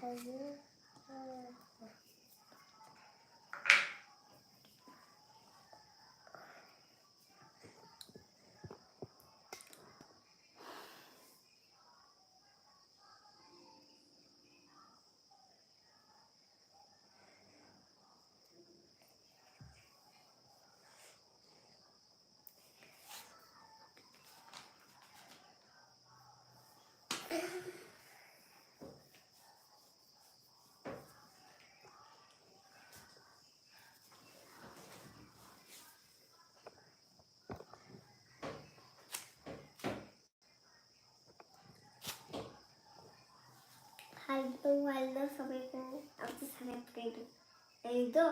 Hello Assalamualaikum. Aku sangat keren. Itu.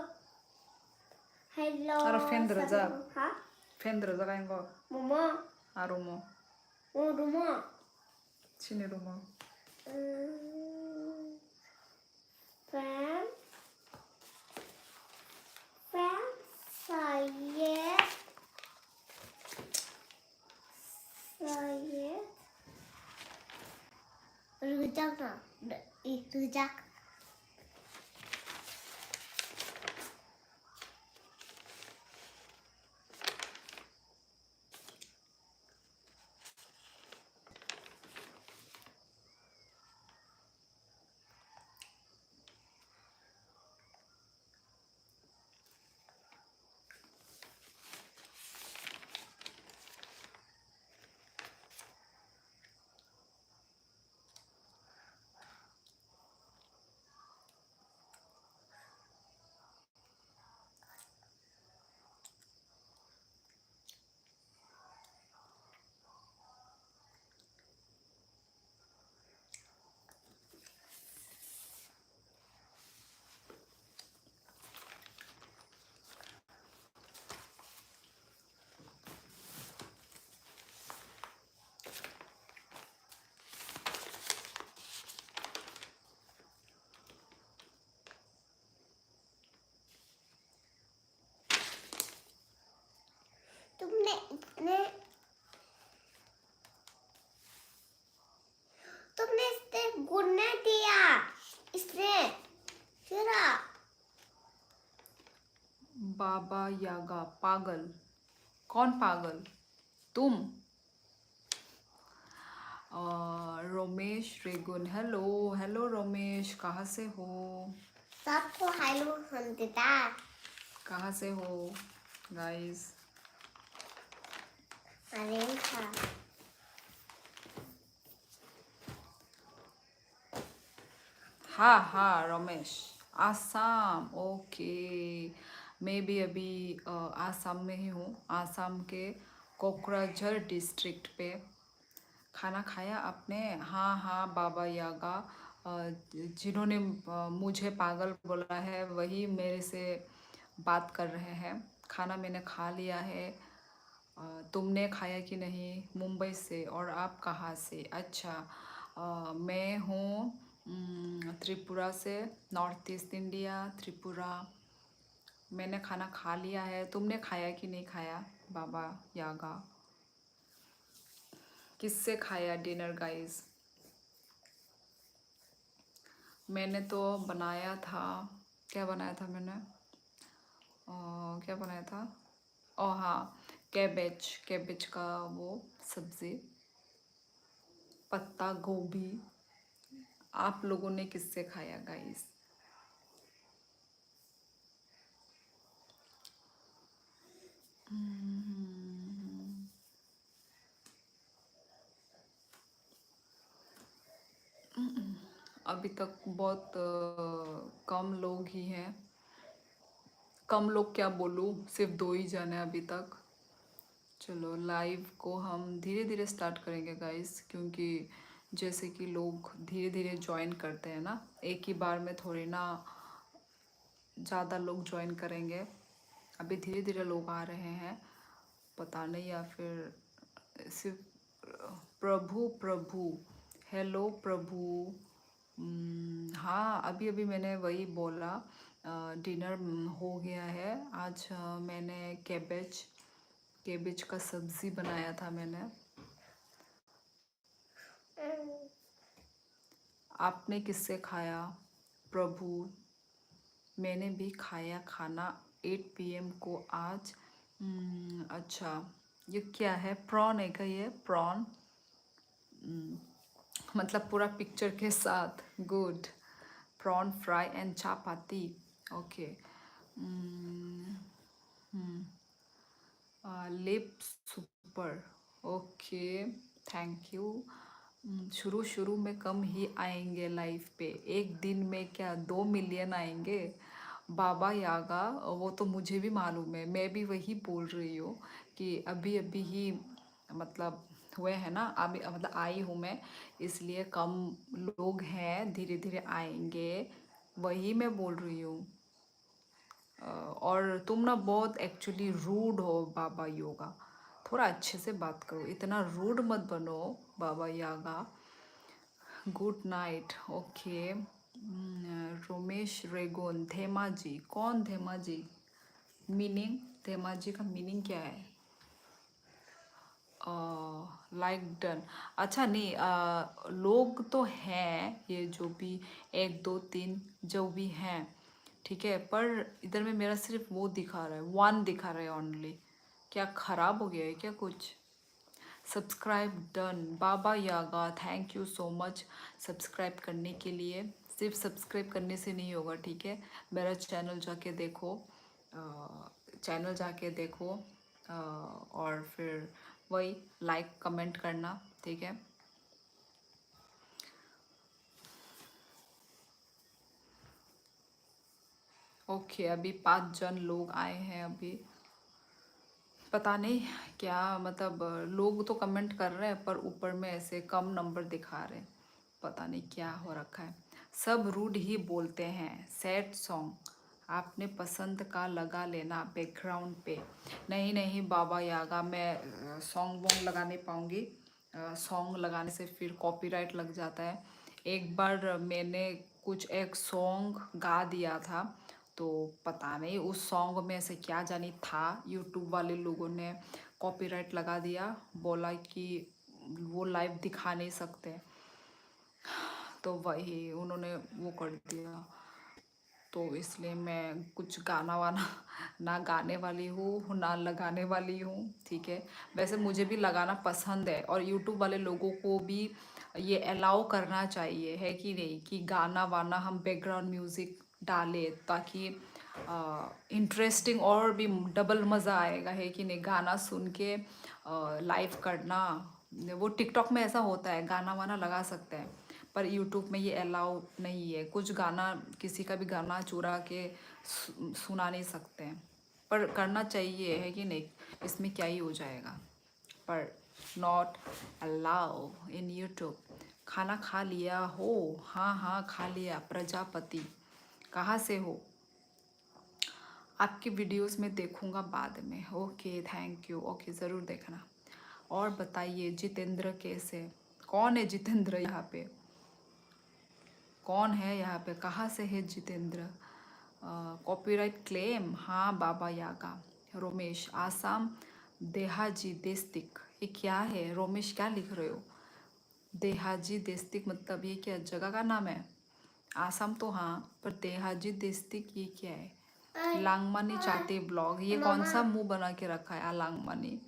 Hello. Ara fendra za. Ha? Fendra za kain ko. Mama. Arumo. Oh, Ruma. Sini rumo. Fan. Fan. Saya. Rujak na. Rujak. तुमने इसने गुन्ने दिया इसने फिरा बाबा यागा पागल. कौन पागल? तुम. रोमेश रेगुन. हेलो रोमेश, कहाँ से हो? सबको हेलो हम देता कहाँ से हो गाइस? अरे था हाँ रमेश. आसाम. ओके. मैं भी अभी आसाम में ही हूँ. आसाम के कोकराझार डिस्ट्रिक्ट पे. खाना खाया आपने? हाँ बाबा यागा. जिन्होंने मुझे पागल बोला है वही मेरे से बात कर रहे हैं. खाना मैंने खा लिया है. तुमने खाया कि नहीं? मुंबई से. और आप कहाँ से? अच्छा. मैं हूँ त्रिपुरा से. North east India, Tripura. मैंने खाना खा लिया है. तुमने खाया कि नहीं खाया बाबा यागा? किससे खाया डिनर गाइस? मैंने तो बनाया था. क्या बनाया था मैंने? क्या बनाया था? हाँ, कैबेज का वो सब्ज़ी. पत्ता गोभी. आप लोगों ने किससे खाया गाइस? अभी तक बहुत कम लोग ही हैं. कम लोग क्या बोलूँ, सिर्फ 2 ही जन हैं अभी तक. चलो लाइव को हम धीरे धीरे स्टार्ट करेंगे गाइस, क्योंकि जैसे कि लोग धीरे धीरे ज्वाइन करते हैं ना, एक ही बार में थोड़ी ना ज़्यादा लोग ज्वाइन करेंगे. अभी धीरे धीरे लोग आ रहे हैं. पता नहीं, या फिर सिर्फ प्रभु. हेलो प्रभु. हाँ, अभी अभी मैंने वही बोला. डिनर हो गया है. आज मैंने कैबेज का सब्ज़ी बनाया था मैंने. आपने किससे खाया? प्रभु, मैंने भी खाया खाना 8 PM को आज। अच्छा, ये क्या है? प्रॉन है क्या ये? प्रॉन मतलब पूरा पिक्चर के साथ। Good. Prawn fry and chapati. Okay. लिप सुपर। Okay, thank you. शुरू शुरू में कम ही आएंगे लाइफ पे, एक दिन में क्या 2 मिलियन आएंगे? बाबा यागा, वो तो मुझे भी मालूम है, मैं भी वही बोल रही हूँ कि अभी अभी ही मतलब हुए हैं ना, अभी मतलब आई हूँ मैं, इसलिए कम लोग हैं, धीरे धीरे आएंगे, वही मैं बोल रही हूँ। और तुम ना बहुत एक्चुअली रूड हो बाबा योगा, थोड़ा अच्छे से बात करो, इतना रूड मत बनो Baba Yaga. Good night. Okay. Romesh Regon, Dhemaji, कौन धेमाजी? मीनिंग, धेमाजी का मीनिंग क्या है? Like done. अच्छा नहीं, लोग तो हैं ये जो भी 1 2 3 जो भी हैं, ठीक है, पर इधर में मेरा सिर्फ वो दिखा रहा है, 1 दिखा रहा है ओनली। क्या खराब हो गया है क्या कुछ? Subscribe done. Baba Yaga, thank you so much subscribe करने के लिए। सिर्फ सब्सक्राइब करने से नहीं होगा, ठीक है, मेरा चैनल जाके देखो, चैनल जाके देखो, और फिर वही लाइक कमेंट करना, ठीक है। ओके, अभी 5 जन लोग आए हैं अभी, पता नहीं क्या मतलब, लोग तो कमेंट कर रहे हैं पर ऊपर में ऐसे कम नंबर दिखा रहे हैं, पता नहीं क्या हो रखा है। सब रूड ही बोलते हैं। सैड सॉन्ग आपने पसंद का लगा लेना बैकग्राउंड पे। नहीं नहीं बाबा यागा, मैं सॉन्ग वॉन्ग लगा नहीं पाऊँगी, सॉन्ग लगाने से फिर कॉपीराइट लग जाता है। एक बार मैंने कुछ एक सॉन्ग गा दिया था, तो पता नहीं उस सॉन्ग में ऐसे क्या जानी था, यूट्यूब वाले लोगों ने कॉपीराइट लगा दिया, बोला कि वो लाइव दिखा नहीं सकते, तो वही उन्होंने वो कर दिया, तो इसलिए मैं कुछ गाना वाना ना गाने वाली हूँ ना लगाने वाली हूँ, ठीक है। वैसे मुझे भी लगाना पसंद है, और यूट्यूब वाले लोगों को भी ये अलाउ करना चाहिए, है कि नहीं, कि गाना वाना हम बैकग्राउंड म्यूज़िक डालें, ताकि इंटरेस्टिंग और भी डबल मज़ा आएगा, है कि नहीं, गाना सुन के लाइव करना। वो टिकटॉक में ऐसा होता है, गाना वाना लगा सकते हैं, पर यूट्यूब में ये अलाउ नहीं है, कुछ गाना किसी का भी गाना चुरा के सुना नहीं सकते हैं, पर करना चाहिए, है कि नहीं, इसमें क्या ही हो जाएगा, पर नॉट अलाउ इन यूट्यूब। खाना खा लिया हो? हाँ हाँ खा लिया। प्रजापति, कहाँ से हो? आपकी वीडियोस में देखूंगा बाद में। Okay, thank you. ओके, ज़रूर देखना। और बताइए जितेंद्र कैसे? कौन है जितेंद्र यहाँ पे? कौन है यहाँ पे? कहाँ से है जितेंद्र? Copyright claim? हाँ बाबा यागा। रोमेश, आसाम देहाजी देस्तिक, ये क्या है? रोमेश क्या लिख रहे हो? देहाजी देस्तिक मतलब ये क्या जगह का नाम है? आसाम तो हाँ, पर देहाजी देस्तिक ये क्या है? लांगमानी चाहते ब्लॉग, ये कौन सा मुंह बना के रखा है लांगमानी?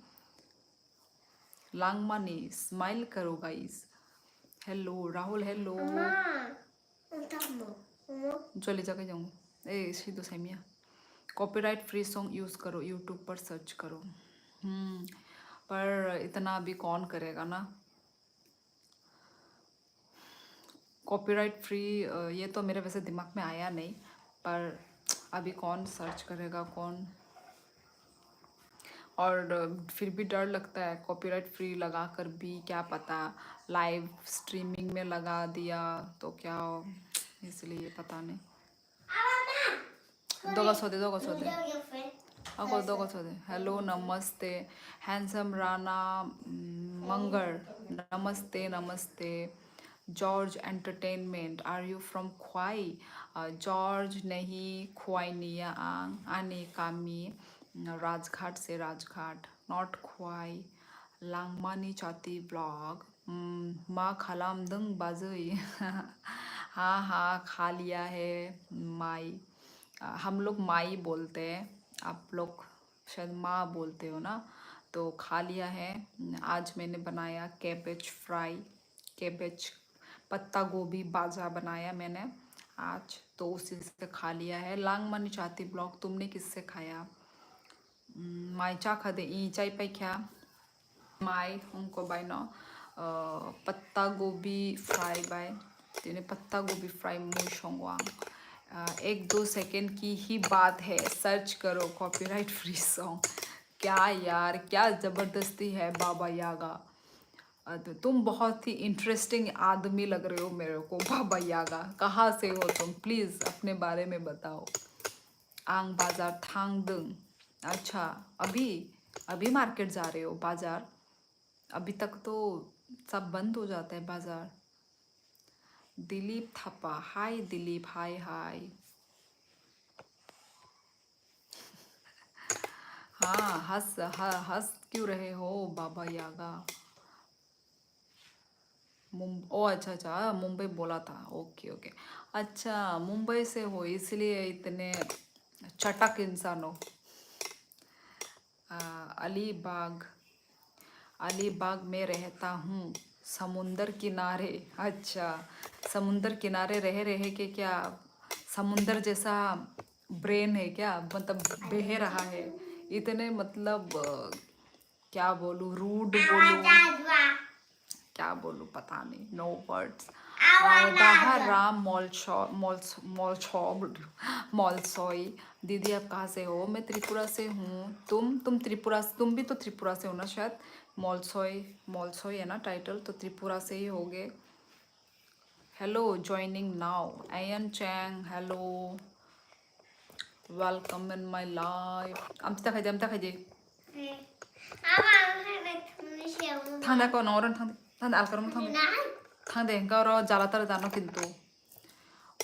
लांगमानी, स्माइल करो गाइस। Hello Rahul, hello. चले जाके जाऊँ ए सीधो Samia. Copyright free song use करो, यूट्यूब पर सर्च करो। पर इतना अभी कौन करेगा ना, कॉपीराइट फ्री, ये तो मेरे वैसे दिमाग में आया नहीं, पर अभी कौन सर्च करेगा कौन, और फिर भी डर लगता है कॉपीराइट फ्री लगा कर भी, क्या पता लाइव स्ट्रीमिंग में लगा दिया तो क्या, इसलिए पता नहीं। दोगा सोदे, दोगा सोदे, अगो दोगा सोदे। हेलो नमस्ते हैंडसम राणा मंगर, नमस्ते नमस्ते। George entertainment, are you from Khowai? George नहीं, ख्वाई निया आंग आने कामी, राजघाट से, राजघाट, नॉट ख्वाई। लांगमानी चाती ब्लॉग, मा खालाम दंग बाजै हाँ हाँ खा लिया है। माई, हम लोग माई बोलते हैं, आप लोग शायद माँ बोलते हो ना। तो खा लिया है। आज मैंने बनाया कैबेज फ्राई, कैबेज पत्ता गोभी बाजा बनाया मैंने आज, तो उसी से खा लिया है। लांग मनी चाहती ब्लॉग, तुमने किससे खाया? माई चा खा दे ई चाय पे क्या माई उनको बाय नो पत्ता गोभी फ्राई बाय, तिने पत्ता गोभी फ्राई मुई शोंगवांग। 1-2 सेकेंड की ही बात है, सर्च करो कॉपीराइट फ्री सॉन्ग। क्या यार, क्या ज़बरदस्ती है बाबा यागा। तो तुम बहुत ही इंटरेस्टिंग आदमी लग रहे हो मेरे को बाबा यागा। कहाँ से हो तुम, प्लीज़ अपने बारे में बताओ। आंग बाजार थांग दुंग, अच्छा अभी अभी मार्केट जा रहे हो बाजार? अभी तक तो सब बंद हो जाता है बाजार। दिलीप थापा, हाय दिलीप, हाय हाय। हाँ हंस क्यों रहे हो बाबा यागा? ओ अच्छा अच्छा, मुंबई बोला था, ओके ओके। अच्छा मुंबई से हो इसलिए इतने चटक इंसान हो। अलीबाग, अलीबाग में रहता हूँ, समुंदर किनारे। अच्छा, समुंदर किनारे रह रहे के क्या समुंदर जैसा ब्रेन है क्या, मतलब बह रहा है इतने, मतलब क्या बोलूँ, रूड बोलूँ, क्या बोलूँ पता नहीं, नो वर्ड्स। दाहा राम मॉलसॉय। दीदी आप कहाँ से हो? मैं त्रिपुरा से हूँ। तुम त्रिपुरा, तुम भी तो त्रिपुरा से हो ना शायद। मॉलसॉय, मॉलसॉय है ना टाइटल, तो त्रिपुरा से ही होगे। हेलो ज्वाइनिंग नाउ आयन चैंग, hello welcome in my life. अमता खाजे थांदा को नौरन थांदा अलकर थांदे गारो जालातर जानो किंतु।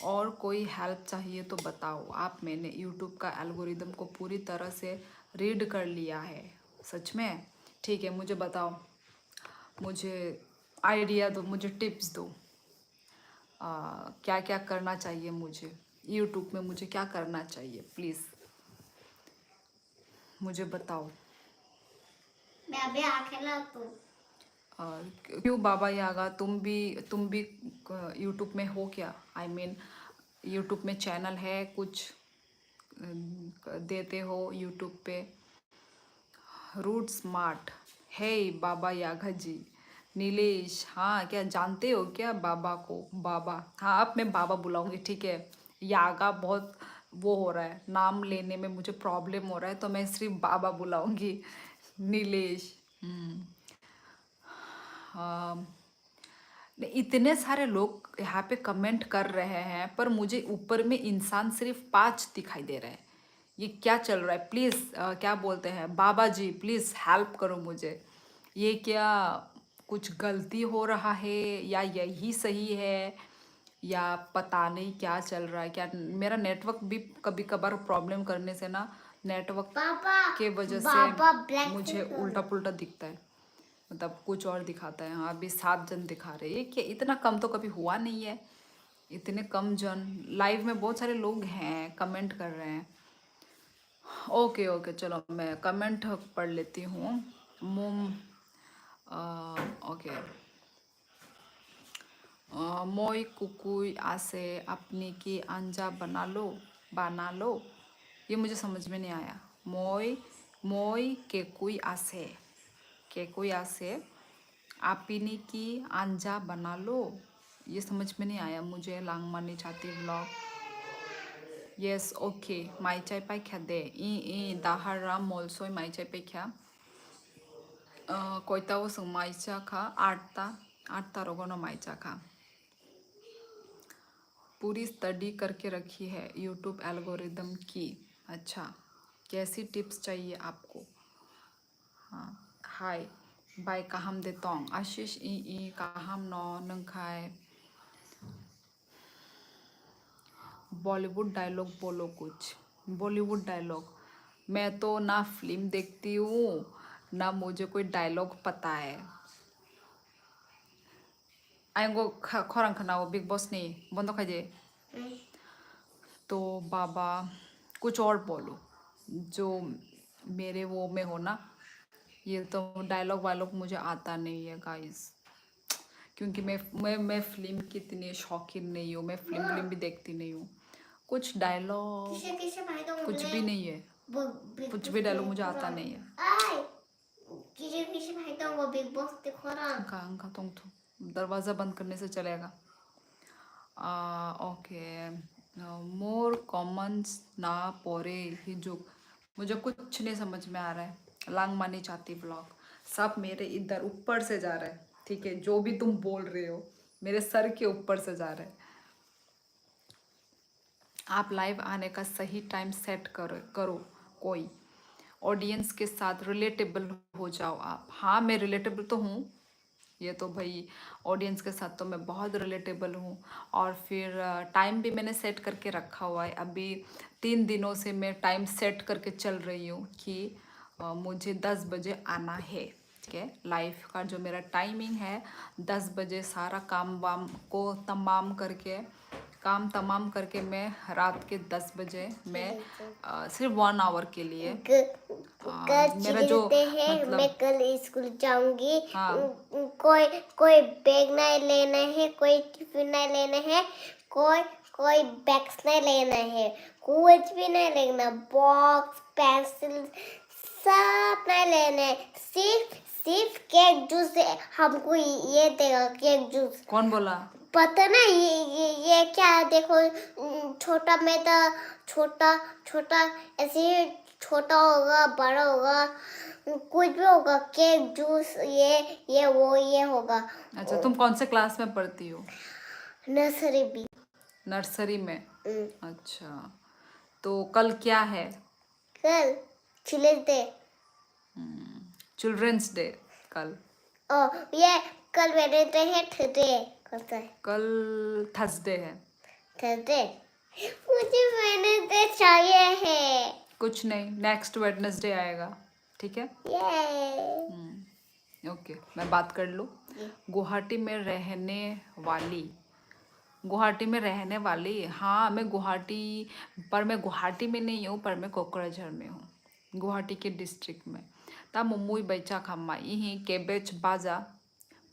और कोई हेल्प चाहिए तो बताओ आप। मैंने यूट्यूब का एल्गोरिदम को पूरी तरह से रीड कर लिया है। सच में? ठीक है, मुझे बताओ, मुझे आइडिया दो, मुझे टिप्स दो। क्या क्या करना चाहिए मुझे यूट्यूब में, मुझे क्या करना चाहिए प्लीज़ मुझे बताओ। क्यों बाबा यागा, तुम भी यूट्यूब में हो क्या? आई मीन यूट्यूब में चैनल है कुछ, देते हो यूट्यूब पे? रूट स्मार्ट, हे बाबा यागा जी। नीलेश, हाँ क्या जानते हो क्या बाबा को? बाबा, हाँ अब मैं बाबा बुलाऊंगी, ठीक है। यागा बहुत वो हो रहा है, नाम लेने में मुझे प्रॉब्लम हो रहा है, तो मैं सिर्फ बाबा बुलाऊंगी। नीलेश। हाँ, इतने सारे लोग यहाँ पे कमेंट कर रहे हैं, पर मुझे ऊपर में इंसान सिर्फ 5 दिखाई दे रहे हैं। ये क्या चल रहा है? प्लीज़ क्या बोलते हैं बाबा जी, प्लीज़ हेल्प करो मुझे। ये क्या कुछ गलती हो रहा है या यही सही है, या पता नहीं क्या चल रहा है? क्या मेरा नेटवर्क भी कभी कभार प्रॉब्लम करने से ना, नेटवर्क के वजह से मुझे उल्टा पुल्टा दिखता है, मतलब कुछ और दिखाता है। हाँ अभी 7 जन दिखा रहे हैं, कि इतना कम तो कभी हुआ नहीं है। इतने कम जन लाइव में, बहुत सारे लोग हैं कमेंट कर रहे हैं। ओके ओके चलो मैं कमेंट पढ़ लेती हूँ। मुम ओके। मोई कुकुई आसे अपनी की अंजा बना लो। ये मुझे समझ में नहीं आया। मोई मोई के कोई आसे आपनी की अंजा बना लो, ये समझ में नहीं आया मुझे। लांगमानी छाती ब्लॉग, यस ओके। माई चाय पाई ख्या दे ई दाहारा मोलसोय माई चाय पे ख्या कोयता वो संग माई चा खा आठता रोगोनो माई चा खा। पूरी स्टडी करके रखी है यूट्यूब एल्गोरिदम की। अच्छा, कैसी टिप्स चाहिए आपको? हाँ हाय बाय काहम दे तोंग आशीष ई काहम नो नंखाय। बॉलीवुड डायलॉग बोलो कुछ, बॉलीवुड डायलॉग। मैं तो ना फिल्म देखती हूँ ना मुझे कोई डायलॉग पता है। आएंगो खरंग खाना वो बिग बॉस नहीं बंद खाई दे तो बाबा कुछ और बोलो जो मेरे वो में हो ना ये तो डायलॉग वायलॉग मुझे आता नहीं है गाइस क्योंकि मैं फिल्म की इतनी शौकीन नहीं हूँ मैं फिल्म भी देखती नहीं हूँ कुछ डायलॉग कुछ भी नहीं है कुछ भी डायलॉग मुझे आता नहीं है अंका तुम दरवाज़ा बंद करने से चलेगा ओके मोर कॉमन्स ना पोरे हिजुक मुझे कुछ नहीं समझ में आ रहा है लांग मानी चाहती ब्लॉग सब मेरे इधर ऊपर से जा रहा है ठीक है जो भी तुम बोल रहे हो मेरे सर के ऊपर से जा रहा है आप लाइव आने का सही टाइम सेट करो कोई ऑडियंस के साथ रिलेटेबल हो जाओ आप हाँ मैं रिलेटेबल तो हूँ ये तो भाई ऑडियंस के साथ तो मैं बहुत रिलेटेबल हूँ और फिर टाइम भी मैंने सेट करके रखा हुआ है अभी 3 दिनों से मैं टाइम सेट करके चल रही हूँ कि मुझे 10 बजे आना है ठीक है लाइफ का जो मेरा टाइमिंग है 10 बजे सारा काम वाम को तमाम करके मैं रात के 10 बजे मैं सिर्फ 1 आवर के लिए मेरा जो मतलब मैं कल स्कूल जाऊंगी हाँ कोई बैग नहीं लेना है कोई टिफिन नहीं लेना है कोई बैग्स नहीं लेना है कुछ भी नहीं लेना बॉक्स पेंसिल सब नहीं लेना है सिर्फ केक जूस हमको ये देगा केक जूस कौन बोला पता ना ये क्या है देखो छोटा में तो छोटा ऐसे छोटा होगा बड़ा होगा कुछ भी होगा केक जूस ये वो ये होगा अच्छा तुम कौन से क्लास में पढ़ती हो नर्सरी भी नर्सरी में अच्छा तो कल क्या है कल चिल्ड्रंस डे कल ये कल वेडनेसडे है थर्सडे कल थर्सडे है थर्सडे मुझे वेडनेसडे चाहिए है कुछ नहीं नेक्स्ट वेडनेसडे आएगा ठीक है ये ओके मैं बात कर लूँ गुवाहाटी में रहने वाली हाँ मैं गुवाहाटी में नहीं हूँ पर मैं कोकराझार में हूँ गुवाहाटी के डिस्ट्रिक्ट में ता मुम्मुई बैचा खम्मा यही कैबेज बाजा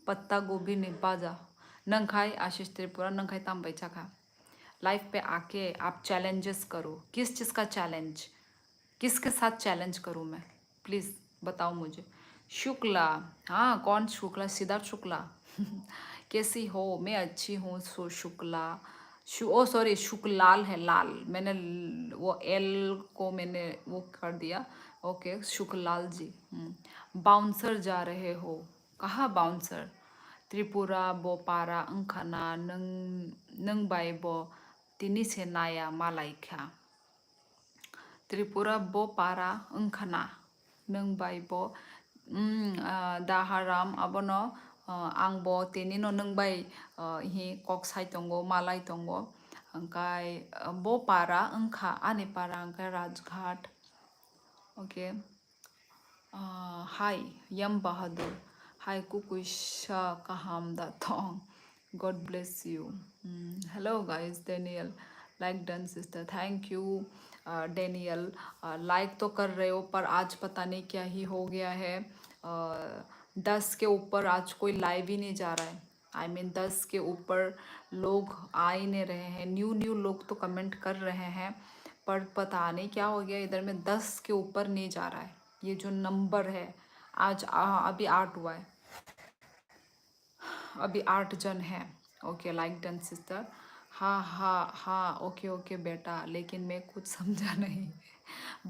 पत्ता गोभी ने बाजा नंग खाए आशीष त्रिपुरा नंग खाए ताम बैचा खा लाइफ पे आके आप चैलेंजेस करो किस चीज़ का चैलेंज किसके साथ चैलेंज करूँ मैं प्लीज़ बताओ मुझे शुक्ला हाँ कौन शुक्ला सिद्धार्थ शुक्ला कैसी हो मैं अच्छी हूँ शुक्ला ओ सॉरी शुक्लाल है लाल मैंने वो एल को मैंने वो कर दिया ओके शुक्लाल जी बाउंसर जा रहे हो कहाँ बाउंसर त्रिपुरा बोपारा अंखाना नंग बाई बो तिनी से नाया मालाइखा त्रिपुरा बो पारा ओंखाना नों बाय बो दाहाराम आबनो आं बो तेनिनो नों बाय हि कक साइ दंगो मालाय दंगो ओंखाय बो पारा ओंखा आनि पारा ओंखाय Rajghat okay hi Yama Bahadur hi कुकुशा kaham da thong God bless you hello guys Daniel like done sister thank you Daniel like तो कर रहे हो पर आज पता नहीं क्या ही हो गया है 10 के ऊपर आज कोई लाइव ही नहीं जा रहा है आई मीन 10 के ऊपर लोग आ ही नहीं रहे हैं न्यू लोग तो कमेंट कर रहे हैं पर पता नहीं क्या हो गया इधर में 10 के ऊपर नहीं जा रहा है ये जो नंबर है आज अभी 8 हुआ है अभी 8 जन हैं ओके लाइक डन सिस्टर हाँ ओके बेटा लेकिन मैं कुछ समझा नहीं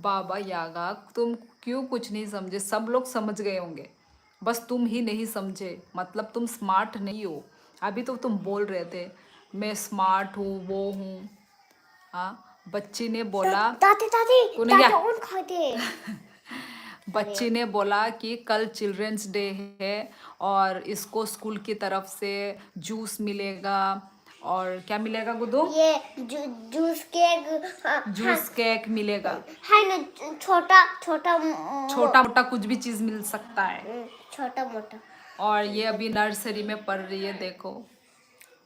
बाबा यागा तुम क्यों कुछ नहीं समझे सब लोग समझ गए होंगे बस तुम ही नहीं समझे मतलब तुम स्मार्ट नहीं हो अभी तो तुम बोल रहे थे मैं स्मार्ट हूँ वो हूँ हाँ बच्ची ने बोला बच्ची ने बोला कि कल चिल्ड्रंस डे है और इसको स्कूल की तरफ से जूस मिलेगा और क्या मिलेगा गुड्डू ये जूस केक मिलेगा है ना छोटा मोटा कुछ भी चीज मिल सकता है छोटा मोटा और ये अभी नर्सरी में पढ़ रही है देखो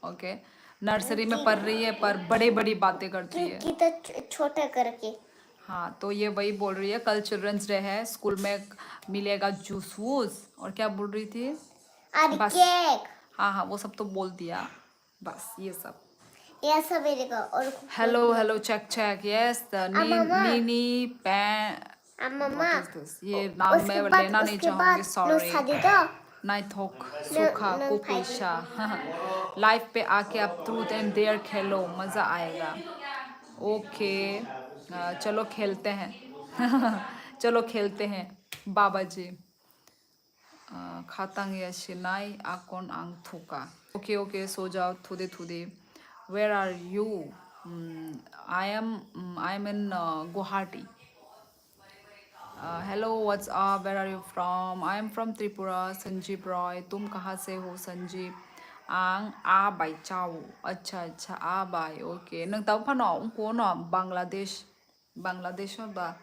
ओके, नर्सरी में पढ़ रही है पर बड़ी बड़ी बातें करती है। की तो छोटा करके। हाँ, तो ये वही बोल रही है, कल चिल्ड्रंस डे है, स्कूल में मिलेगा जूस वूस, और क्या बोल रही थी, और बस। केक। हाँ हाँ, वो सब तो बोल दिया, बस ये सब। ये सब मिलेगा और hello hello, check check, yes the मम्मा नीनी पैन। मम्मा व्हाट इज दिस? ये नाम मैं लेना नहीं उसके चाहूंगी, बाद नो सॉरी। शादी तो नाइथोक सूखा नो कुपेशा। लाइफ पे आके आप ट्रूथ एंड डेयर खेलो, मज़ा आएगा। ओके, चलो खेलते हैं। चलो खेलते हैं बाबा जी। खातांग या शिनाई आकोन आंग थुका। ओके ओके, सो जाओ थुदे थुदे। Where are you? I am in Guwahati. Hello, what's up, where are you from? I am from Tripura, Sanjeev Roy. तुम कहाँ से हो संजीव? आंग आ बाई चाओ। अच्छा अच्छा, आ बाई, ओके। नंग ताऊ फानो उनको ना बांग्लादेश, बांग्लादेश में बा।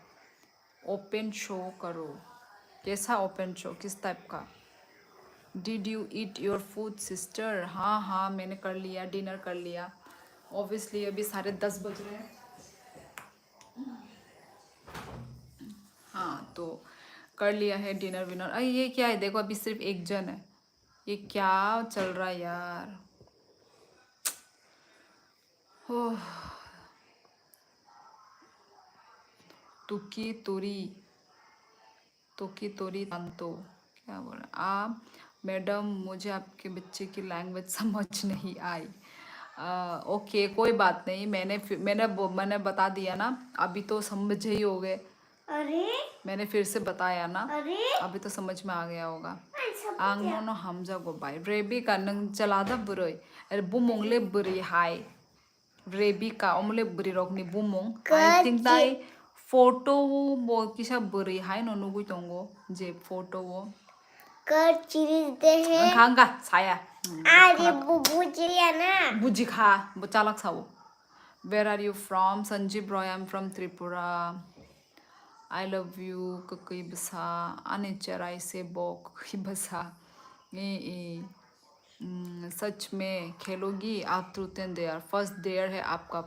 ओपन शो करो। कैसा ओपन शो, किस टाइप का? Did you eat your food sister? हाँ हाँ, मैंने कर लिया, डिनर कर लिया। ऑब्वियसली अभी 10:30 बज रहे हैं। हाँ, तो कर लिया है डिनर विनर। अरे ये क्या है, देखो अभी सिर्फ एक जन है, ये क्या चल रहा है यार। ओह, तुकी तोरी, तुकी तोरी तांतो, क्या बोल रहे आप? मैडम, मुझे आपके बच्चे की लैंग्वेज समझ नहीं आई। ओके, कोई बात नहीं, मैंने बता दिया ना, अभी तो समझ ही हो गए। अरे मैंने फिर से बताया ना, अरे अभी तो समझ में आ गया होगा। सब आंग नो नो हमजा गो बाय रेबी का नंग चलादा बुरई, अरे बुमोंगले बुरी हाय रेबी का ओमले बुरी रोकनी बुमोंग आई थिंक दाई फोटो वो किसा बुरी हाय नो नुगु तोंगो जे फोटो वो कर चिरीते हैं। खांगा साया अरे बुझिया ना। बुजी खा वो चालक सावो। Where are you from? Sanjeev Roy, I am from Tripura. I love you ककई बसा आने चराई से बो ककई बसा ए सच में खेलोगी आप? Truth and dare, first dare है आपका।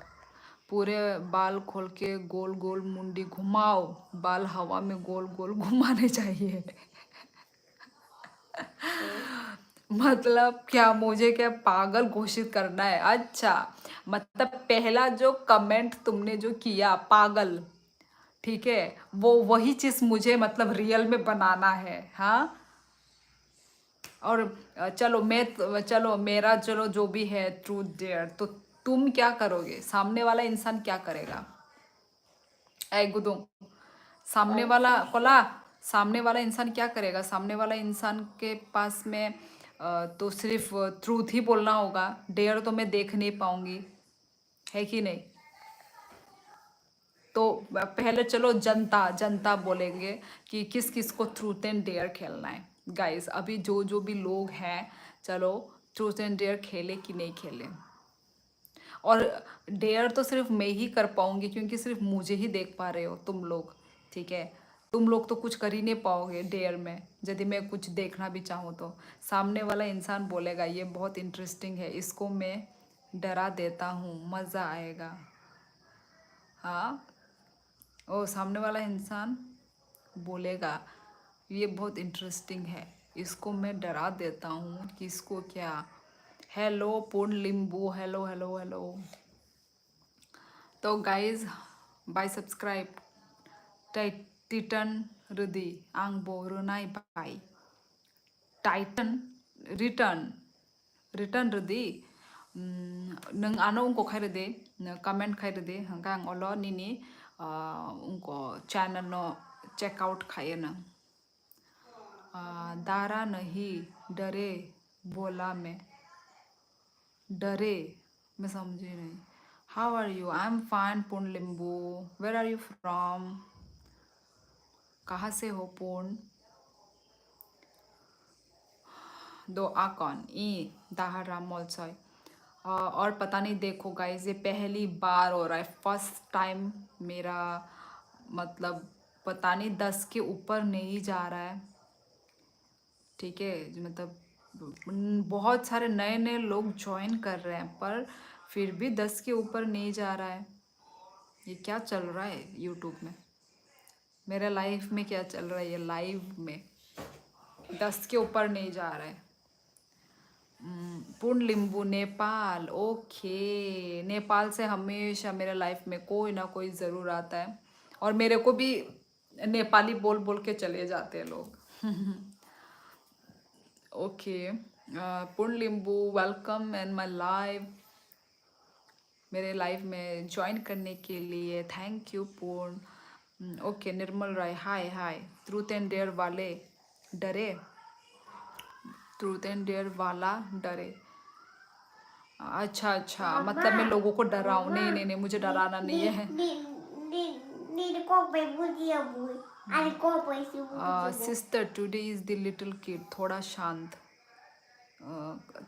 पूरे बाल खोल के गोल गोल मुंडी घुमाओ, बाल हवा में गोल गोल घुमाने चाहिए। मतलब क्या, मुझे क्या पागल घोषित करना है? अच्छा, मतलब पहला जो कमेंट तुमने जो किया पागल, ठीक है, वो वही चीज मुझे मतलब रियल में बनाना है। हाँ, और चलो मेरा चलो जो भी है ट्रूथ डेयर, तो तुम क्या करोगे? सामने वाला इंसान क्या करेगा? ऐ गुदुम, सामने वाला कोला, सामने वाला इंसान क्या करेगा? सामने वाला इंसान के पास में तो सिर्फ ट्रूथ ही बोलना होगा, डेयर तो मैं देख नहीं पाऊंगी, है कि नहीं? तो पहले चलो जनता जनता बोलेंगे कि किस किस को ट्रूथ एंड डेयर खेलना है। गाइस, अभी जो जो भी लोग हैं, चलो ट्रूथ एंड डेयर खेले कि नहीं खेले। और डेयर तो सिर्फ मैं ही कर पाऊंगी, क्योंकि सिर्फ मुझे ही देख पा रहे हो तुम लोग, ठीक है? तुम लोग तो कुछ कर ही नहीं पाओगे डेयर में, यदि मैं कुछ देखना भी चाहूँ तो। सामने वाला इंसान बोलेगा ये बहुत इंटरेस्टिंग है, इसको मैं डरा देता हूँ, मज़ा आएगा। हाँ, ओ सामने वाला इंसान बोलेगा ये बहुत इंटरेस्टिंग है, इसको मैं डरा देता हूँ, किसको क्या? हेलो पूर्ण लिंबू, हेलो हेलो हेलो। तो गाइज, बाय सब्सक्राइब टाइटन रुदी आं बोरुनाय बाय टाइटन रिटर्न रिटर्न रुदी नंग आनो उनको खाई दे कमेंट खाई दे हंगा आं ओलो निनी उनको चैनल नो चेकआउट खाए न दारा नहीं डरे बोला मैं समझी नहीं। How are you? I am fine Purna Limbu. Where are you from? कहाँ से हो पूर्ण? दो आकॉन ई दाहरा मोलसॉय। और पता नहीं, देखो गाइज, ये पहली बार हो रहा है, फर्स्ट टाइम मेरा, मतलब पता नहीं 10 के ऊपर नहीं जा रहा है, ठीक है? मतलब बहुत सारे नए नए लोग ज्वाइन कर रहे हैं, पर फिर भी 10 के ऊपर नहीं जा रहा है। ये क्या चल रहा है यूट्यूब में? मेरे लाइफ में क्या चल रहा है ये लाइव में? 10 के ऊपर नहीं जा रहा है। पूर्ण लिंबू नेपाल, ओके। नेपाल से हमेशा मेरे लाइफ में कोई ना कोई ज़रूर आता है, और मेरे को भी नेपाली बोल बोल के चले जाते हैं लोग। Okay, Purna Limbu welcome in my live. मेरे लाइव में ज्वाइन करने के लिए thank you Purna. Okay, Nirmal Rai hi hi. Truth and dare वाले डरे, ट्रूथ एंड डेयर वाला डरे। अच्छा अच्छा, मतलब मैं लोगों को डराऊं? नहीं नहीं नहीं, मुझे डराना नहीं है। Sister today is the little kid, थोड़ा शांत।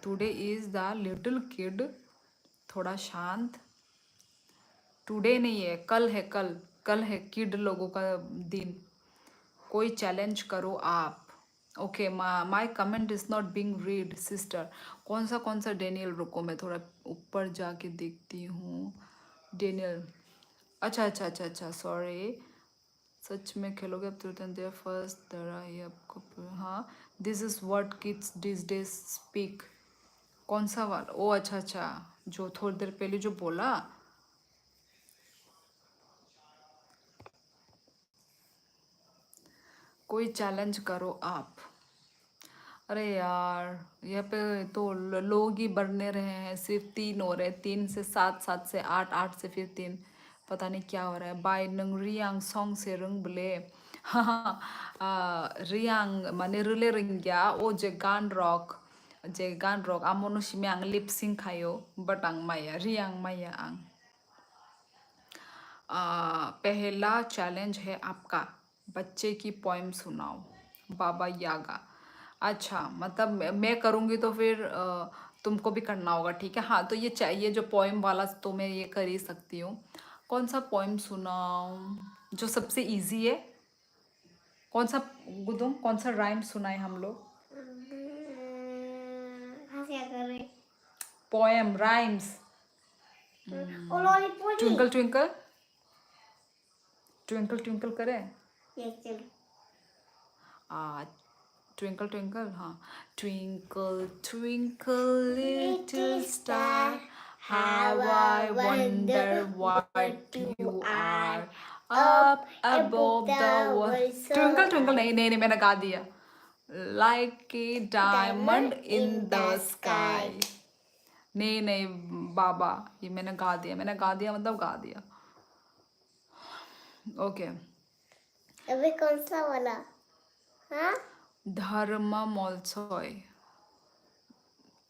Today is the little kid, थोड़ा शांत। टुडे नहीं है, कल है, कल कल है किड लोगों का दिन। कोई चैलेंज करो आप। Okay, my comment is not being read sister. कौन सा डेनियल? रुको मैं थोड़ा ऊपर जाके देखती हूँ। डेनियल, अच्छा अच्छा अच्छा अच्छा, सॉरी। सच में खेलोगे अब तुरंत देर फर्स्ट दरा ये आपको? हाँ, this is what kids this days speak. कौन सा वाला? ओ अच्छा अच्छा, जो थोड़ी देर पहले जो बोला। कोई चैलेंज करो आप। अरे यार, यहाँ पे तो लोग ही बढ़ने रहे हैं, सिर्फ 3 हो रहे हैं। 3 से 7, 7 से 8, 8 से फिर 3। पता नहीं क्या हो रहा है। बाय नंग रियांग सॉन्ग से रंग बले। हाँ, रियांग माने रुले रिंग्या ओ जे गान रॉक आमोनो शिमे आंग लिपसिंग खायो बटांग माया रियांग माया आंग। पहला चैलेंज है आपका, बच्चे की पोइम सुनाओ, बाबा यागा। अच्छा, मतलब मैं करूँगी तो फिर तुमको भी करना होगा, ठीक है? हाँ, तो ये चाहिए जो पोइम वाला, तो मैं ये कर ही सकती हूँ। कौन सा पोइम सुनाऊँ जो सबसे इजी है? कौन सा गुदुम, कौन सा राइम सुनाए हम लोग? Poem rhymes. Twinkle twinkle, twinkle twinkle करें? ट्विंकल ट्विंकल, हाँ। Twinkle twinkle little star, how I wonder what you are up above the world. Twinkle twinkle नहीं नहीं नहीं, मैंने गा दिया। Like a diamond in the sky. नहीं नहीं बाबा, ये मैंने गा दिया, मैंने गा दिया मतलब गा दिया। ओके, अभी कौन सा वाला? हाँ, धर्म मोल्सोय।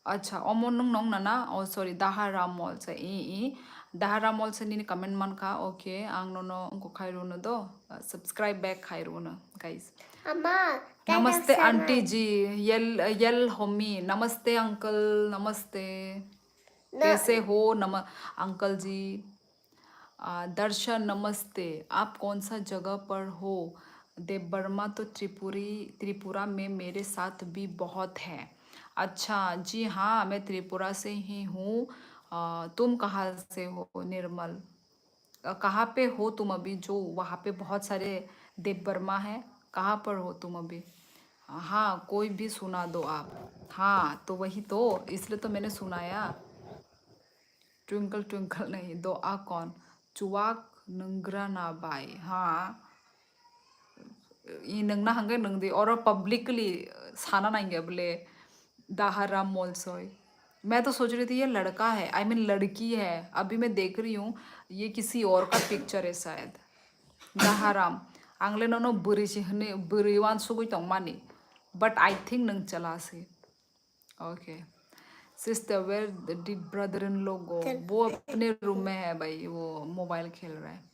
अच्छा, ओमन नंग नंग ना ओ सॉरी, दाहारा मॉल से ई दाहारा मॉल से नी कमेंट मन का। ओके, आंग नो उनको खाइरो न दो सब्सक्राइब बैक खाइरो न गाइस। अम्मा नमस्ते आंटी जी, यल यल होमी, नमस्ते अंकल, नमस्ते, कैसे हो? अंकल जी। दर्शन नमस्ते, आप कौन सा जगह पर हो? देव वर्मा तो त्रिपुरा में मेरे साथ भी बहुत हैं। अच्छा जी, हाँ मैं त्रिपुरा से ही हूँ। तुम कहाँ से हो निर्मल? कहाँ पे हो तुम अभी, जो वहाँ पे बहुत सारे देव वर्मा हैं? कहाँ पर हो तुम अभी? हाँ, कोई भी सुना दो आप। हाँ, तो वही तो, इसलिए तो मैंने सुनाया। ट्विंकल ट्विंकल नहीं, दो आ कौन? चुवाक नंगरा ना बाई। हाँ, ये नंगना हंगे नंगदी और पब्लिकली साना नाइंगे बोले दाहरा मोलसोय। मैं तो सोच रही थी ये लड़का है, आई मीन लड़की है। अभी मैं देख रही हूँ ये किसी और का पिक्चर है शायद। दाहराम आंगले नो बुरी चिहने बुरीवान सुगुई तो मानी, बट आई थिंक नंग चला से। Okay sister, where did brother in law go? वो अपने रूम में है भाई, वो मोबाइल खेल रहा है।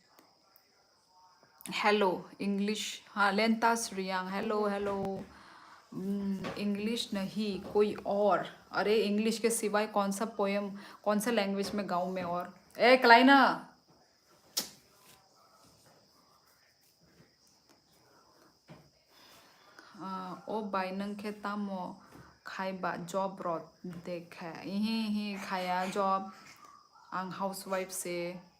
हेलो इंग्लिश, हाँ लेंता श्रियांग, हेलो हेलो। इंग्लिश नहीं कोई और? अरे इंग्लिश के सिवाय कौन सा पोएम, कौन सा लैंग्वेज में गाऊं मैं? और ए क्लाइना, ओ बाइनंग के तामो खाइबा जॉब रॉट देखा यही ही खाया जॉब आं हाउसवाइफ से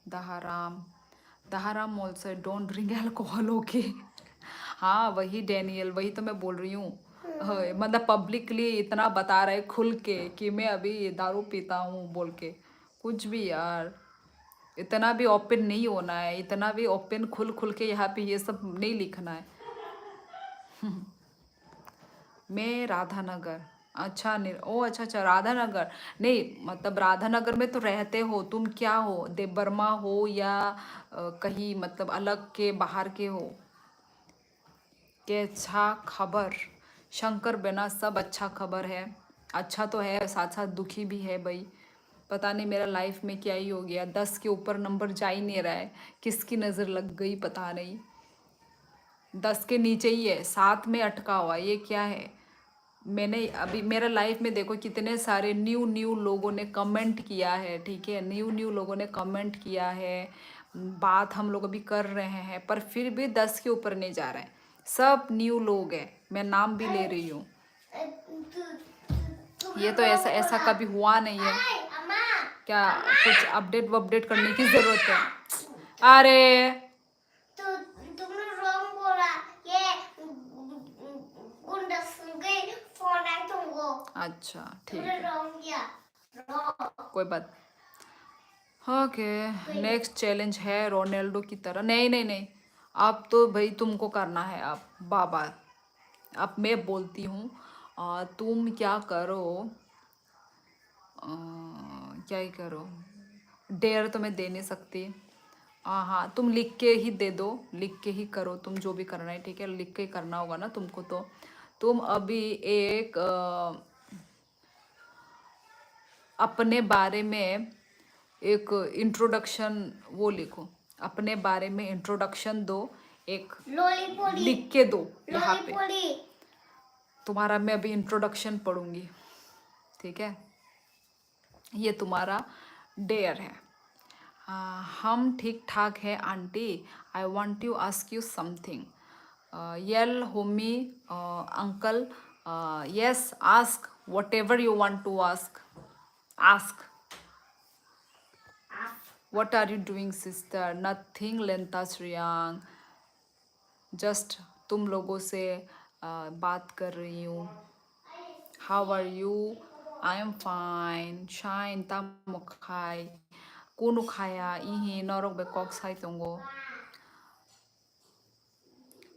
दहाराम also don't drink alcohol okay हाँ वही डैनियल वही तो मैं बोल रही हूँ मतलब पब्लिकली इतना बता रहे खुल के कि मैं अभी दारू पीता हूँ बोल के कुछ भी यार इतना भी ओपन नहीं होना है इतना भी ओपन खुल खुल के यहाँ पे ये सब नहीं लिखना है मैं राधानगर अच्छा नहीं ओ अच्छा राधानगर नहीं मतलब राधानगर में तो रहते हो तुम क्या हो देवबर्मा हो या कहीं मतलब अलग के बाहर के हो के अच्छा खबर शंकर बिना सब अच्छा खबर है अच्छा तो है साथ साथ दुखी भी है भाई पता नहीं मेरा लाइफ में क्या ही हो गया 10 के ऊपर नंबर जा ही नहीं रहा है किसकी नज़र लग गई पता नहीं 10 के नीचे ही है 7 में अटका हुआ ये क्या है मैंने अभी मेरा लाइफ में देखो कितने सारे न्यू न्यू लोगों ने कमेंट किया है ठीक है न्यू न्यू लोगों ने कमेंट किया है बात हम लोग अभी कर रहे हैं पर फिर भी 10 के ऊपर नहीं जा रहा है सब न्यू लोग हैं मैं नाम भी ले रही हूँ ये तो ऐसा ऐसा कभी हुआ नहीं है क्या कुछ अपडेट वपडेट करने की जरूरत है अरे तुमने रॉन्ग बोला ये गुंडा सुन के फोन आया तुमको अच्छा ठीक तुमने है रॉन्ग किया कोई बात ओके नेक्स्ट चैलेंज है रोनाल्डो की तरह नहीं नहीं नहीं अब तो भाई तुमको करना है अब बाबा अब मैं बोलती हूँ तुम क्या करो क्या ही करो डेयर तो मैं दे नहीं सकती हाँ तुम लिख के ही दे दो लिख के ही करो तुम जो भी करना है ठीक है लिख के ही करना होगा ना तुमको तो तुम अभी एक अपने बारे में एक इंट्रोडक्शन वो लिखो अपने बारे में इंट्रोडक्शन दो एक लिख के दो यहाँ पे तुम्हारा मैं अभी इंट्रोडक्शन पढ़ूंगी ठीक है ये तुम्हारा डेयर है हम ठीक ठाक है aunty I want to ask you something यल होमी uncle yes ask whatever you want to ask ask what are you doing sister nothing लेंता श्रेयांग जस्ट तुम लोगों से बात कर रही हूँ how are you I am fine shine तामुखाई कुनुखाया इही नरक बेकॉक साइतोंगो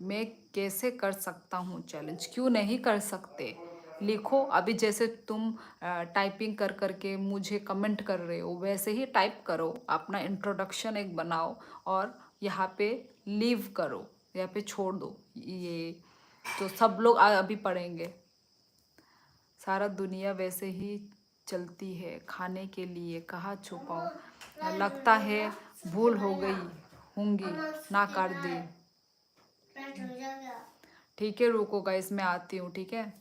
मैं कैसे कर सकता हूँ चैलेंज क्यों नहीं कर सकते लिखो अभी जैसे तुम टाइपिंग कर करके मुझे कमेंट कर रहे हो वैसे ही टाइप करो अपना इंट्रोडक्शन एक बनाओ और यहाँ पे लीव करो यहाँ पे छोड़ दो ये तो सब लोग अभी पढ़ेंगे सारा दुनिया वैसे ही चलती है खाने के लिए कहाँ छुपाओ लगता है भूल हो गई होंगी ना कर दी ठीक है रुको गाइस मैं आती हूँ ठीक है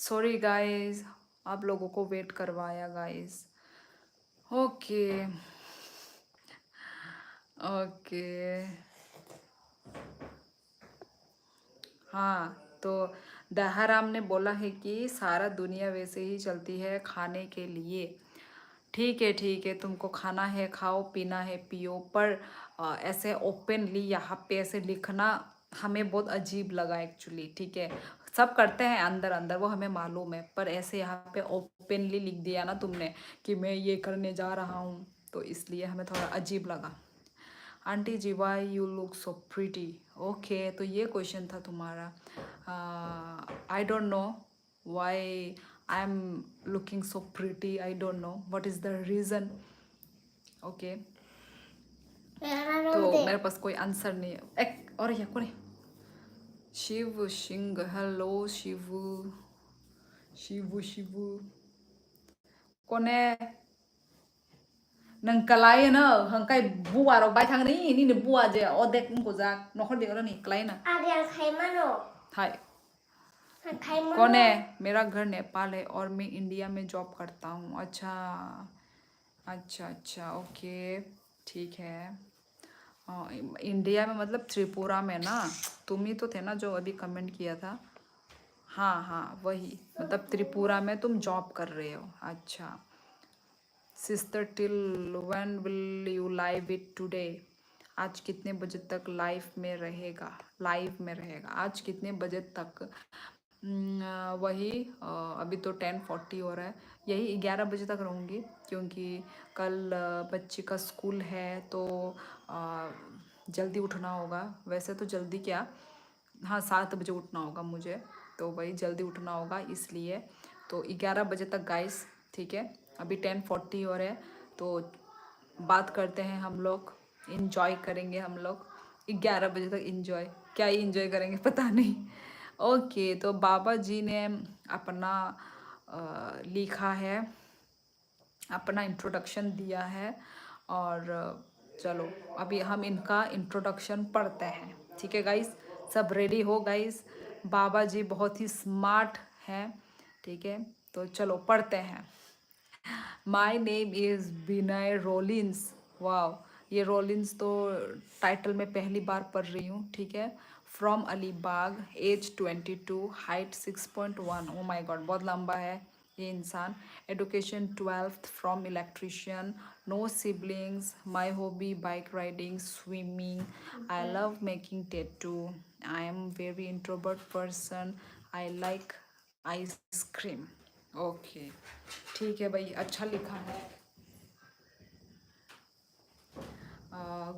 सॉरी गाइस, आप लोगों को वेट करवाया गाइस। Okay okay. हाँ, तो दहाराम ने बोला है कि सारा दुनिया वैसे ही चलती है खाने के लिए। ठीक है, तुमको खाना है खाओ, पीना है पियो, पर ऐसे ओपनली यहाँ पे ऐसे लिखना हमें बहुत अजीब लगा एक्चुअली। ठीक है, सब करते हैं अंदर अंदर, वो हमें मालूम है, पर ऐसे यहाँ पे ओपनली लिख दिया ना तुमने कि मैं ये करने जा रहा हूँ, तो इसलिए हमें थोड़ा अजीब लगा। Aunty ji why you look so pretty. Okay, तो ये क्वेश्चन था तुम्हारा। I don't know why I am looking so pretty, I don't know what is the reason. Okay, तो मेरे पास कोई आंसर नहीं है। एक और ये कौन है? शिव सिंह, हेलो शिव शिव शिव कौन है? नों कलाई ना हंकाय बुआ रो बाय थांग नी नी बुआ जे अदेक को जा नखर देगरा नी कलाई ना। आर्यन खाइमानो हाय, खाइमानो कौन है? मेरा घर नेपाल है और मैं इंडिया में जॉब करता हूँ। अच्छा अच्छा अच्छा, ओके ठीक है। इंडिया में मतलब त्रिपुरा में ना? तुम ही तो थे ना जो अभी कमेंट किया था। हाँ हाँ वही, मतलब त्रिपुरा में तुम जॉब कर रहे हो। अच्छा sister, till when will you live it today? आज कितने बजे तक लाइव में रहेगा आज कितने बजे तक? वही अभी तो 10:40 हो रहा है, यही 11 बजे तक रहूँगी, क्योंकि कल बच्ची का स्कूल है, तो जल्दी उठना होगा। वैसे तो जल्दी क्या, हाँ 7 बजे उठना होगा मुझे, तो वही जल्दी उठना होगा इसलिए। तो 11 बजे तक गाइस, ठीक है। अभी 10:40 हो रहे हैं, तो बात करते हैं हम लोग, इंजॉय करेंगे हम लोग 11 बजे तक। इंजॉय क्या ही इंजॉय करेंगे पता नहीं। ओके, तो बाबा जी ने अपना लिखा है, अपना इंट्रोडक्शन दिया है, और चलो अभी हम इनका इंट्रोडक्शन पढ़ते हैं। ठीक है गाइस, सब रेडी हो गाइस? बाबा जी बहुत ही स्मार्ट हैं, ठीक है, तो चलो पढ़ते हैं। My name is Vinay Rollins. Wow, ये रोलिंस तो टाइटल में पहली बार पढ़ रही हूँ, ठीक है। From Alibag, age 22, height 6.1। Oh my God, बहुत लंबा है ये इंसान। Education 12th from electrician, no siblings, my hobby bike riding, swimming, I love making tattoo, I am very introvert person, I like ice cream. Okay ठीक है भाई, अच्छा लिखा है।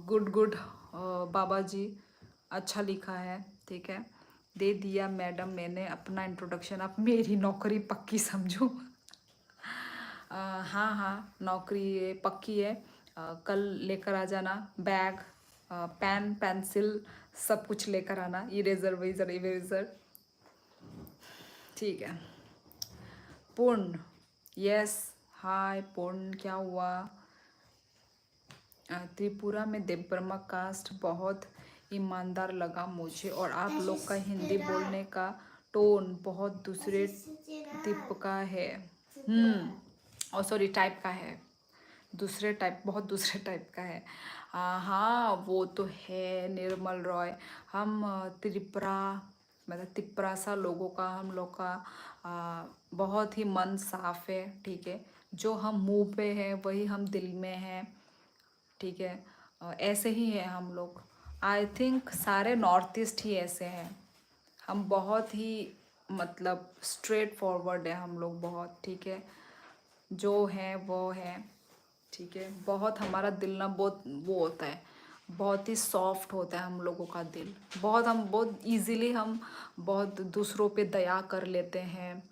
गुड गुड बाबा जी, अच्छा लिखा है, ठीक है। दे दिया मैडम मैंने अपना इंट्रोडक्शन, आप मेरी नौकरी पक्की समझो। हाँ हाँ, नौकरी ये पक्की है। कल लेकर आ जाना बैग, पेन पेंसिल सब कुछ लेकर आना, इरेजर वेजर इरेजर, ठीक है। पूर्ण, यस, हाय पूर्ण, क्या हुआ? त्रिपुरा में देवबर्मा कास्ट बहुत ईमानदार लगा मुझे, और आप लोग का हिंदी बोलने का टोन बहुत दूसरे टिप का है। और सॉरी टाइप का है, दूसरे टाइप, बहुत दूसरे टाइप का है। हाँ वो तो है निर्मल रॉय, हम त्रिपुरा मतलब तिपरासा लोगों का, हम लोग का बहुत ही मन साफ है, ठीक है। जो हम मुंह पे है वही हम दिल में है, ठीक है। ऐसे ही है हम लोग। आई थिंक सारे नॉर्थ ईस्ट ही ऐसे हैं, हम बहुत ही मतलब स्ट्रेट फॉरवर्ड है हम लोग बहुत, ठीक है। जो है वो है, ठीक है। बहुत हमारा दिल ना बहुत वो होता है, बहुत ही सॉफ्ट होता है हम लोगों का दिल, बहुत हम बहुत इजीली हम बहुत दूसरों पे दया कर लेते हैं,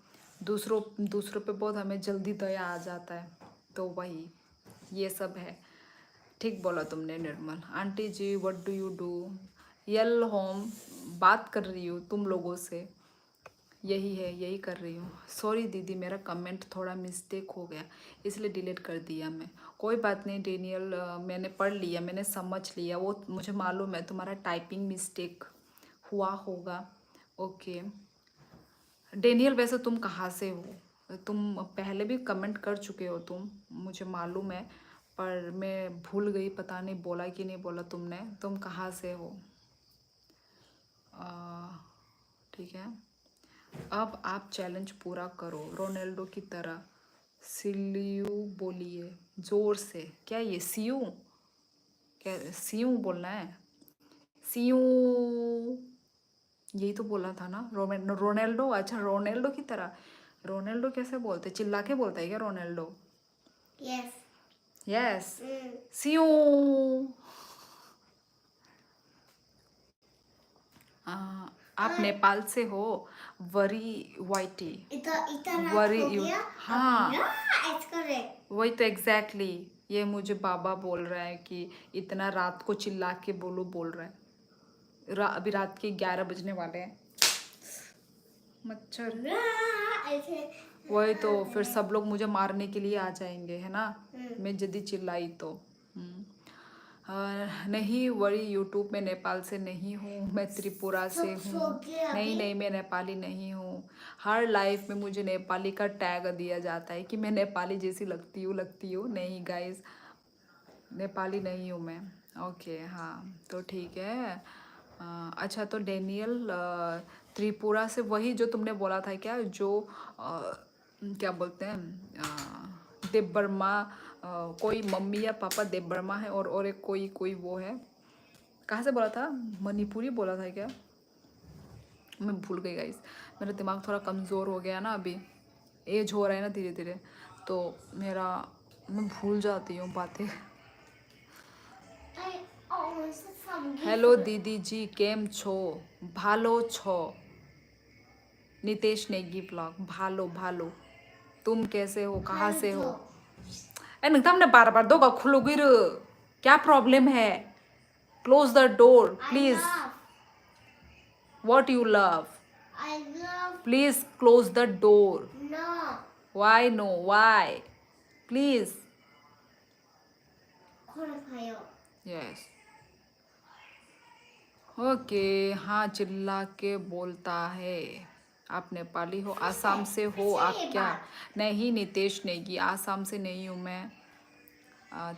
दूसरों पे बहुत हमें जल्दी दया आ जाता है, तो वही ये सब है। ठीक बोला तुमने Nirmal. Aunty ji what do you do? यल होम, बात कर रही हूँ तुम लोगों से, यही है, यही कर रही हूँ। सॉरी दीदी, मेरा कमेंट थोड़ा मिस्टेक हो गया इसलिए डिलीट कर दिया मैं। कोई बात नहीं डेनियल, मैंने पढ़ लिया, मैंने समझ लिया, वो मुझे मालूम है तुम्हारा टाइपिंग मिस्टेक हुआ होगा। ओके, डेनियल वैसे तुम कहाँ से हो? तुम पहले भी कमेंट कर चुके हो, तुम मुझे मालूम है, पर मैं भूल गई, पता नहीं बोला कि नहीं बोला तुमने। तुम कहाँ से हो? ठीक है, अब आप चैलेंज पूरा करो रोनाल्डो की तरह। सिल्यू बोलिए जोर से। क्या ये सीयू? क्या सीयू बोलना है? सीयू, यही तो बोला था ना। रोनाल्डो, अच्छा रोनाल्डो की तरह। रोनाल्डो कैसे बोलते? चिल्ला के बोलता है क्या रोनाल्डो? यस। यस। सीयू। आप नेपाल से हो? वरी वाइटी। इतना रात वरी हो यू। गया। हाँ, इट्स करेक्ट। वही तो एग्जैक्टली। ये मुझे बाबा बोल रहा है कि इतना रात को चिल्ला के बोलो, बोल रहा है। अभी रात के 11 बजने वाले हैं। मच्छर। वही तो, फिर सब लोग मुझे मारने के लिए आ जाएंगे, है ना? मैं यदि चिल्लाई तो। नहीं वरी, यूट्यूब में नेपाल से नहीं हूँ, मैं त्रिपुरा से हूँ। नहीं नहीं, मैं नेपाली नहीं हूँ। हर लाइफ में मुझे नेपाली का टैग दिया जाता है कि मैं नेपाली जैसी लगती हूँ। नहीं गाइस, नेपाली नहीं हूँ मैं। ओके हाँ, तो ठीक है। अच्छा, तो डेनियल त्रिपुरा से, वही जो तुमने बोला था क्या, जो क्या बोलते हैं, देव बर्मा, कोई मम्मी या पापा देव बर्मा है, और एक कोई वो है। कहाँ से बोला था? मणिपुरी बोला था क्या? मैं भूल गई गाइस, मेरा दिमाग थोड़ा कमज़ोर हो गया ना अभी, एज हो रहा है ना धीरे धीरे, तो मैं भूल जाती हूँ बातें। हेलो दीदी जी, केम छो? भालो छो। नितेश नेगी ब्लॉग। भालो भालो। तुम कैसे हो? कहाँ से हो? नोंथांमोना बार बार दो खुलुगिरो, क्या प्रॉब्लम है? Close the door please. What you love? I love. Please close the door. No. Why no? Why? Please. Yes. Okay हाँ, चिल्ला के बोलता है। आप नेपाली हो? आसाम से हो आप क्या? नहीं नितेश नेगी, आसाम से नहीं हूँ मैं।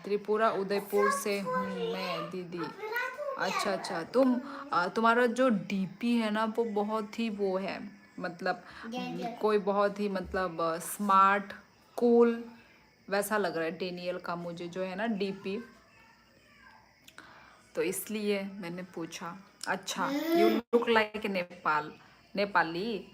त्रिपुरा उदयपुर से हूँ मैं दीदी। अच्छा अच्छा, तुम्हारा जो डीपी है ना, वो बहुत ही वो है, मतलब कोई बहुत ही मतलब स्मार्ट कूल वैसा लग रहा है डेनियल का मुझे, जो है ना डीपी, तो इसलिए मैंने पूछा। अच्छा, यू लुक लाइक नेपाली।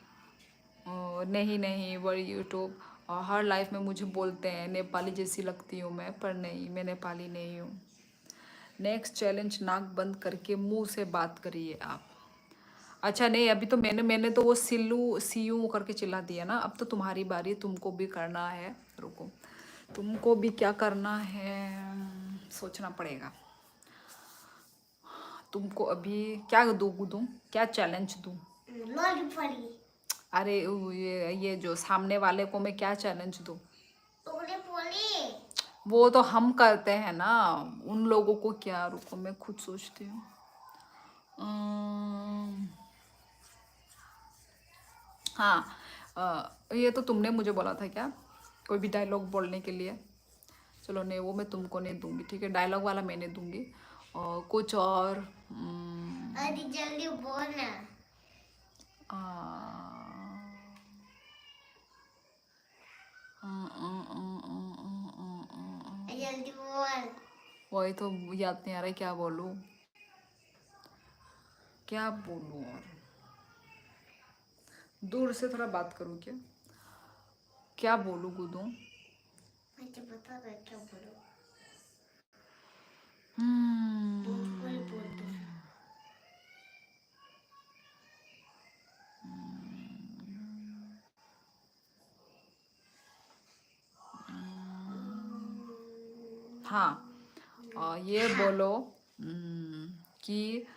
नहीं नहीं, वही यूट्यूब और हर लाइफ में मुझे बोलते हैं नेपाली जैसी लगती हूँ मैं, पर नहीं, मैं नेपाली नहीं हूँ। नेक्स्ट चैलेंज, नाक बंद करके मुंह से बात करिए आप। अच्छा नहीं, अभी तो मैंने तो वो सीयू करके चिल्ला दिया ना, अब तो तुम्हारी बारी, तुमको भी करना है। रुको, तुमको भी क्या करना है, सोचना पड़ेगा। तुमको अभी क्या दूँ, क्या चैलेंज दूँ? अरे ये जो सामने वाले को मैं क्या चैलेंज दूँ? वो तो हम करते हैं ना, उन लोगों को क्या? रुको मैं खुद सोचती हूँ। हाँ, ये तो तुमने मुझे बोला था क्या, कोई भी डायलॉग बोलने के लिए? चलो नहीं, वो मैं तुमको नहीं दूंगी, ठीक है? डायलॉग वाला मैंने दूंगी, और कुछ और अरे जल्दी बोलना। जल्दी बोल। वही तो याद नहीं आ रहा क्या बोलूं, क्या बोलूं, और दूर से थोड़ा बात करूं क्या? क्या बोलूं गुदू? मुझे पता है क्या बोलूं। हाँ, ये बोलो कि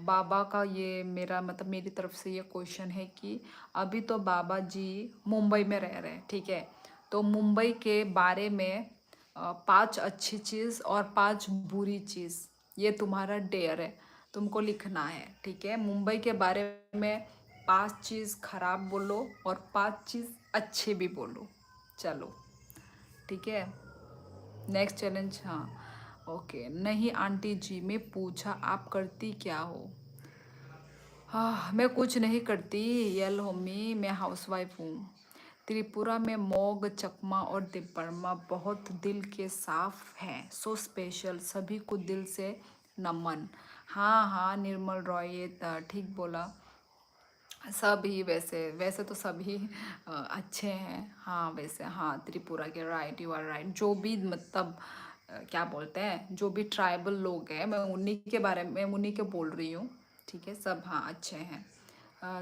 बाबा का, ये मेरा मतलब मेरी तरफ से ये क्वेश्चन है कि अभी तो बाबा जी मुंबई में रह रहे हैं, ठीक है? तो मुंबई के बारे में 5 अच्छी चीज़ और 5 बुरी चीज़, ये तुम्हारा डेयर है, तुमको लिखना है, ठीक है? मुंबई के बारे में 5 चीज़ खराब बोलो और 5 चीज़ अच्छे भी बोलो। चलो ठीक है। नेक्स्ट चैलेंज, हाँ ओके। नहीं आंटी जी, मैं पूछा आप करती क्या हो? हाँ मैं कुछ नहीं करती यल होमी, मैं हाउसवाइफ हूँ। त्रिपुरा में मोग, चकमा और तिप्परमा बहुत दिल के साफ हैं, सो स्पेशल, सभी को दिल से नमन। हाँ हाँ निर्मल रॉय, ये ठीक बोला। सभी वैसे वैसे तो सभी अच्छे हैं। हाँ वैसे हाँ त्रिपुरा के, राइट यू आर राइट। जो भी मतलब क्या बोलते हैं, जो भी ट्राइबल लोग हैं, मैं उन्हीं के बारे में, उन्हीं के बोल रही हूँ। ठीक है, सब हाँ अच्छे हैं।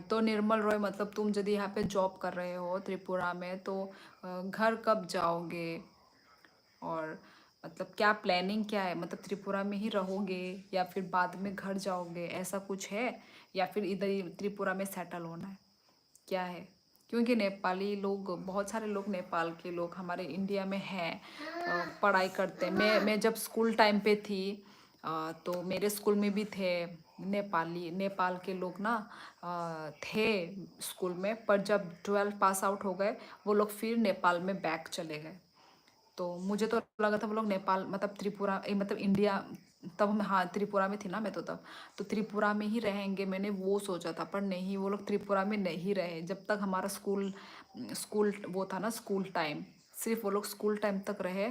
तो निर्मल रॉय मतलब तुम यदि यहाँ पे जॉब कर रहे हो त्रिपुरा में, तो घर कब जाओगे? और मतलब क्या प्लानिंग क्या है, मतलब त्रिपुरा में ही रहोगे या फिर बाद में घर जाओगे, ऐसा कुछ है? या फिर इधर ही त्रिपुरा में सेटल होना है, क्या है? क्योंकि नेपाली लोग, बहुत सारे लोग नेपाल के लोग हमारे इंडिया में हैं, पढ़ाई करते हैं। मैं जब स्कूल टाइम पे थी तो मेरे स्कूल में भी थे नेपाल के लोग ना, थे स्कूल में। पर जब 12 पास आउट हो गए वो लोग फिर नेपाल में बैक चले गए। तो मुझे तो लगा था वो लोग नेपाल मतलब त्रिपुरा मतलब इंडिया, तब मैं हाँ त्रिपुरा में थी ना मैं, तो त्रिपुरा में ही रहेंगे, मैंने वो सोचा था। पर नहीं, वो लोग त्रिपुरा में नहीं रहे। जब तक हमारा स्कूल स्कूल वो था ना, स्कूल टाइम, सिर्फ वो लोग स्कूल टाइम तक रहे।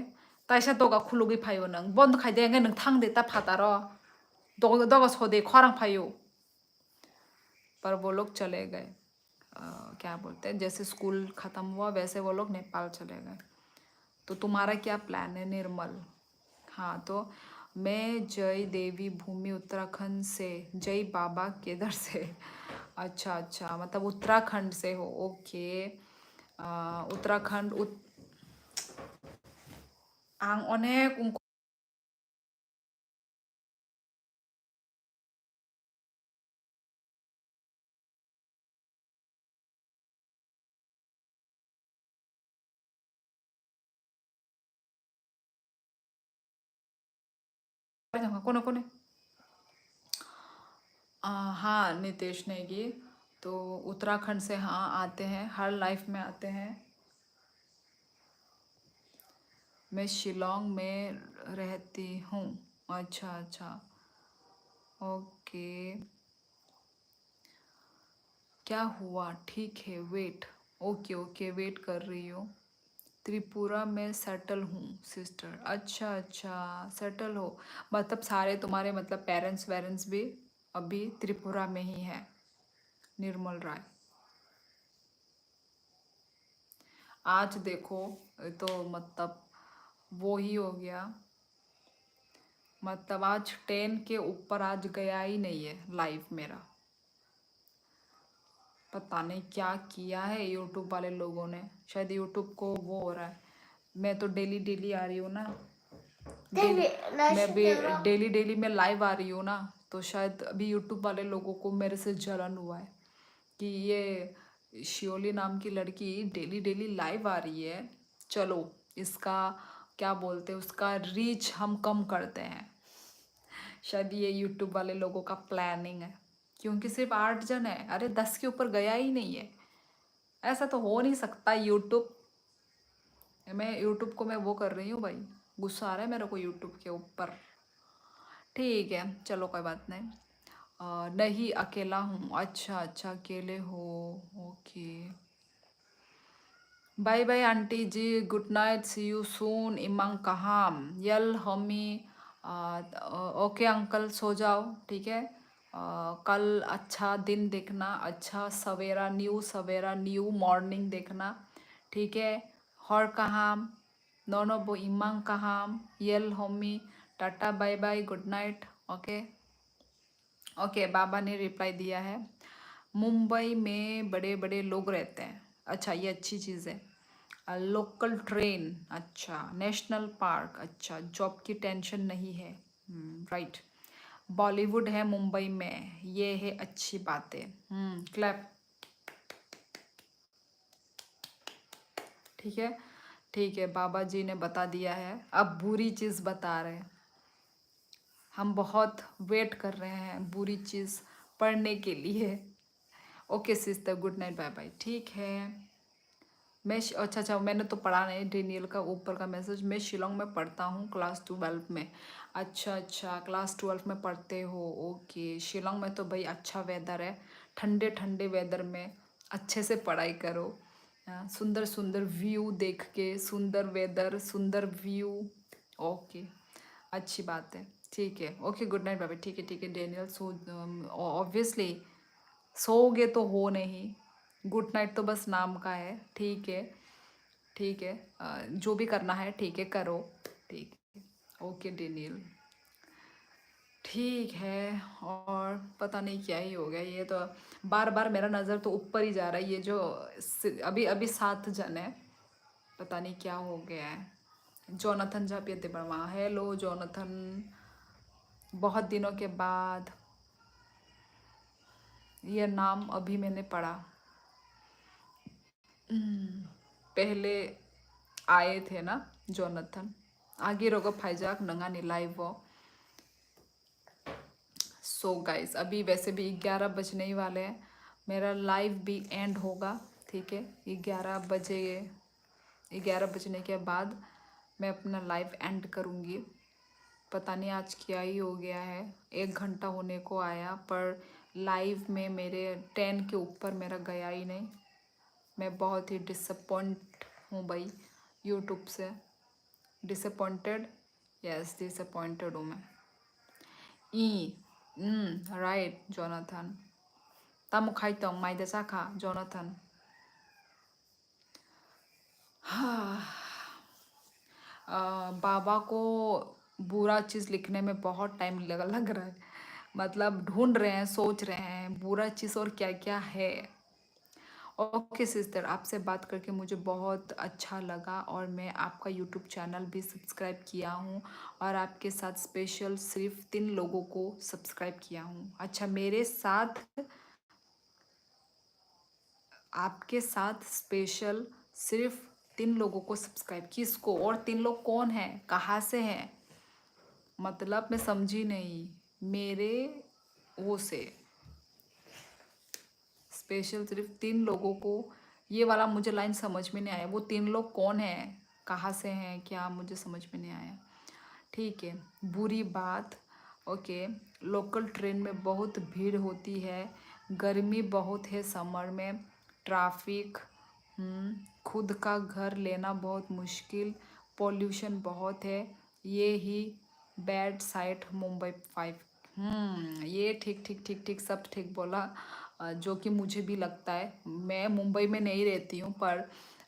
ताइसा दोगा खुलुगी फायो नंग बंद खाई देंगे नंग थांग देता फातारो दोगा सोदे खरांग फायो। पर वो लोग चले गए। क्या बोलते हैं, जैसे स्कूल ख़त्म हुआ वैसे वो लोग नेपाल चले गए। तो तुम्हारा क्या प्लान है निर्मल? हाँ तो मैं जय देवी भूमि उत्तराखंड से, जय बाबा केदार से। अच्छा अच्छा, मतलब उत्तराखंड से हो, ओके। उत्तराखंड आं अनेक उनको कोने कोने हाँ नितेश नेगी, तो उत्तराखंड से हाँ आते हैं, हर लाइफ में आते हैं। मैं शिलोंग में रहती हूँ। अच्छा अच्छा, ओके। क्या हुआ, ठीक है वेट, ओके ओके वेट कर रही हूँ। त्रिपुरा में सेटल हूँ सिस्टर। अच्छा अच्छा, सेटल हो, मतलब सारे तुम्हारे मतलब पेरेंट्स वेरेंट्स भी अभी त्रिपुरा में ही है। निर्मल राय, आज देखो तो मतलब वो ही हो गया, मतलब आज 10 के ऊपर आज गया ही नहीं है लाइव मेरा। पता नहीं क्या किया है यूट्यूब वाले लोगों ने, शायद यूट्यूब को वो हो रहा है। मैं तो डेली डेली आ रही हूँ ना, मैं भी डेली डेली में लाइव आ रही हूँ ना, तो शायद अभी यूट्यूब वाले लोगों को मेरे से जलन हुआ है कि ये शियोली नाम की लड़की डेली डेली लाइव आ रही है, चलो इसका क्या बोलते हैं, उसका रीच हम कम करते हैं। शायद ये यूट्यूब वाले लोगों का प्लानिंग है, क्योंकि सिर्फ 8 जन है, अरे 10 के ऊपर गया ही नहीं है। ऐसा तो हो नहीं सकता। यूट्यूब, मैं यूट्यूब को मैं वो कर रही हूँ भाई, गुस्सा आ रहा है मेरे को यूट्यूब के ऊपर। ठीक है चलो कोई बात नहीं। नहीं अकेला हूँ। अच्छा अच्छा, अकेले हो, okay. Bye bye aunty ji, good night, see you soon, इमांग कहाम यल हमी। ओके अंकल सो जाओ, ठीक है। कल अच्छा दिन देखना, अच्छा सवेरा, न्यू सवेरा, न्यू मॉर्निंग देखना, ठीक है। हर कहाम नोनो बो इमांग कहाम यल हमी, टाटा bye bye good night, okay. Okay बाबा ने रिप्लाई दिया है। मुंबई में बड़े बड़े लोग रहते हैं, अच्छा ये अच्छी चीज़ है। लोकल ट्रेन, अच्छा नेशनल पार्क, अच्छा जॉब की टेंशन नहीं है, राइट। बॉलीवुड है मुंबई में, ये है अच्छी बातें, क्लैप, ठीक है। ठीक है बाबा जी ने बता दिया है, अब बुरी चीज़ बता रहे हैं। हम बहुत वेट कर रहे हैं बुरी चीज़ पढ़ने के लिए, okay sister, good night, bye bye. ठीक है। अच्छा अच्छा, मैंने तो पढ़ा नहीं डेनियल का ऊपर का मैसेज। मैं शिलोंग में पढ़ता हूँ क्लास 12 में। अच्छा अच्छा, क्लास 12 में पढ़ते हो, ओके। शिलोंग में तो भाई अच्छा वेदर है, ठंडे ठंडे वेदर में अच्छे से पढ़ाई करो। सुंदर सुंदर व्यू देख के, सुंदर वेदर, सुंदर व्यू। ओके, अच्छी बात है। ठीक है, ओके, गुड नाइट बाबा। ठीक है डेनियल, सो ऑब्वियसली सोओगे तो हो नहीं, गुड नाइट तो बस नाम का है। ठीक है, ठीक है, जो भी करना है ठीक है करो। ठीक है, ओके डेनियल, ठीक है। और पता नहीं क्या ही हो गया, ये तो बार बार मेरा नज़र तो ऊपर ही जा रहा है। ये जो अभी अभी 7 जन है, पता नहीं क्या हो गया है। जोनाथन जापियते बर्मा, हेलो जोनाथन, बहुत दिनों के बाद ये नाम अभी मैंने पढ़ा। पहले आए थे ना जोनाथन। आगे रोगो फाइजाक नंगा नी लाइव हो। सो गाइस, अभी वैसे भी 11 बजने ही वाले हैं, मेरा लाइव भी एंड होगा। ठीक है, 11 बजने के बाद मैं अपना लाइव एंड करूँगी। पता नहीं आज क्या ही हो गया है, 1 घंटा होने को आया पर लाइव में मेरे 10 के ऊपर मेरा गया ही नहीं। मैं बहुत ही डिसअपॉइंट हूँ भाई यूट्यूब से। डिसअपॉइंटेड, यस डिसअपॉइंटेड हूँ मैं। ई राइट जोनाथन, तामो खाइतों माइदा चाखा जोनाथन। हाँ, बाबा को बुरा चीज़ लिखने में बहुत टाइम लग रहा है। मतलब ढूंढ रहे हैं, सोच रहे हैं बुरा चीज़ और क्या क्या है। ओके सिस्टर, आपसे बात करके मुझे बहुत अच्छा लगा और मैं आपका यूट्यूब चैनल भी सब्सक्राइब किया हूँ और आपके साथ स्पेशल सिर्फ 3 लोगों को सब्सक्राइब किया हूँ। अच्छा, मेरे साथ आपके साथ स्पेशल सिर्फ 3 लोगों को सब्सक्राइब, किसको? और 3 लोग कौन हैं, कहाँ से हैं? मतलब मैं समझी नहीं। मेरे वो से स्पेशल सिर्फ 3 लोगों को, ये वाला मुझे लाइन समझ में नहीं आया। वो 3 लोग कौन हैं, कहाँ से हैं, क्या, मुझे समझ में नहीं आया। ठीक है, बुरी बात। ओके, लोकल ट्रेन में बहुत भीड़ होती है, गर्मी बहुत है समर में, ट्रैफिक, खुद का घर लेना बहुत मुश्किल, पॉल्यूशन बहुत है, ये ही बैड साइड मुंबई 5। ये ठीक ठीक ठीक ठीक सब ठीक बोला। जो कि मुझे भी लगता है। मैं मुंबई में नहीं रहती हूँ पर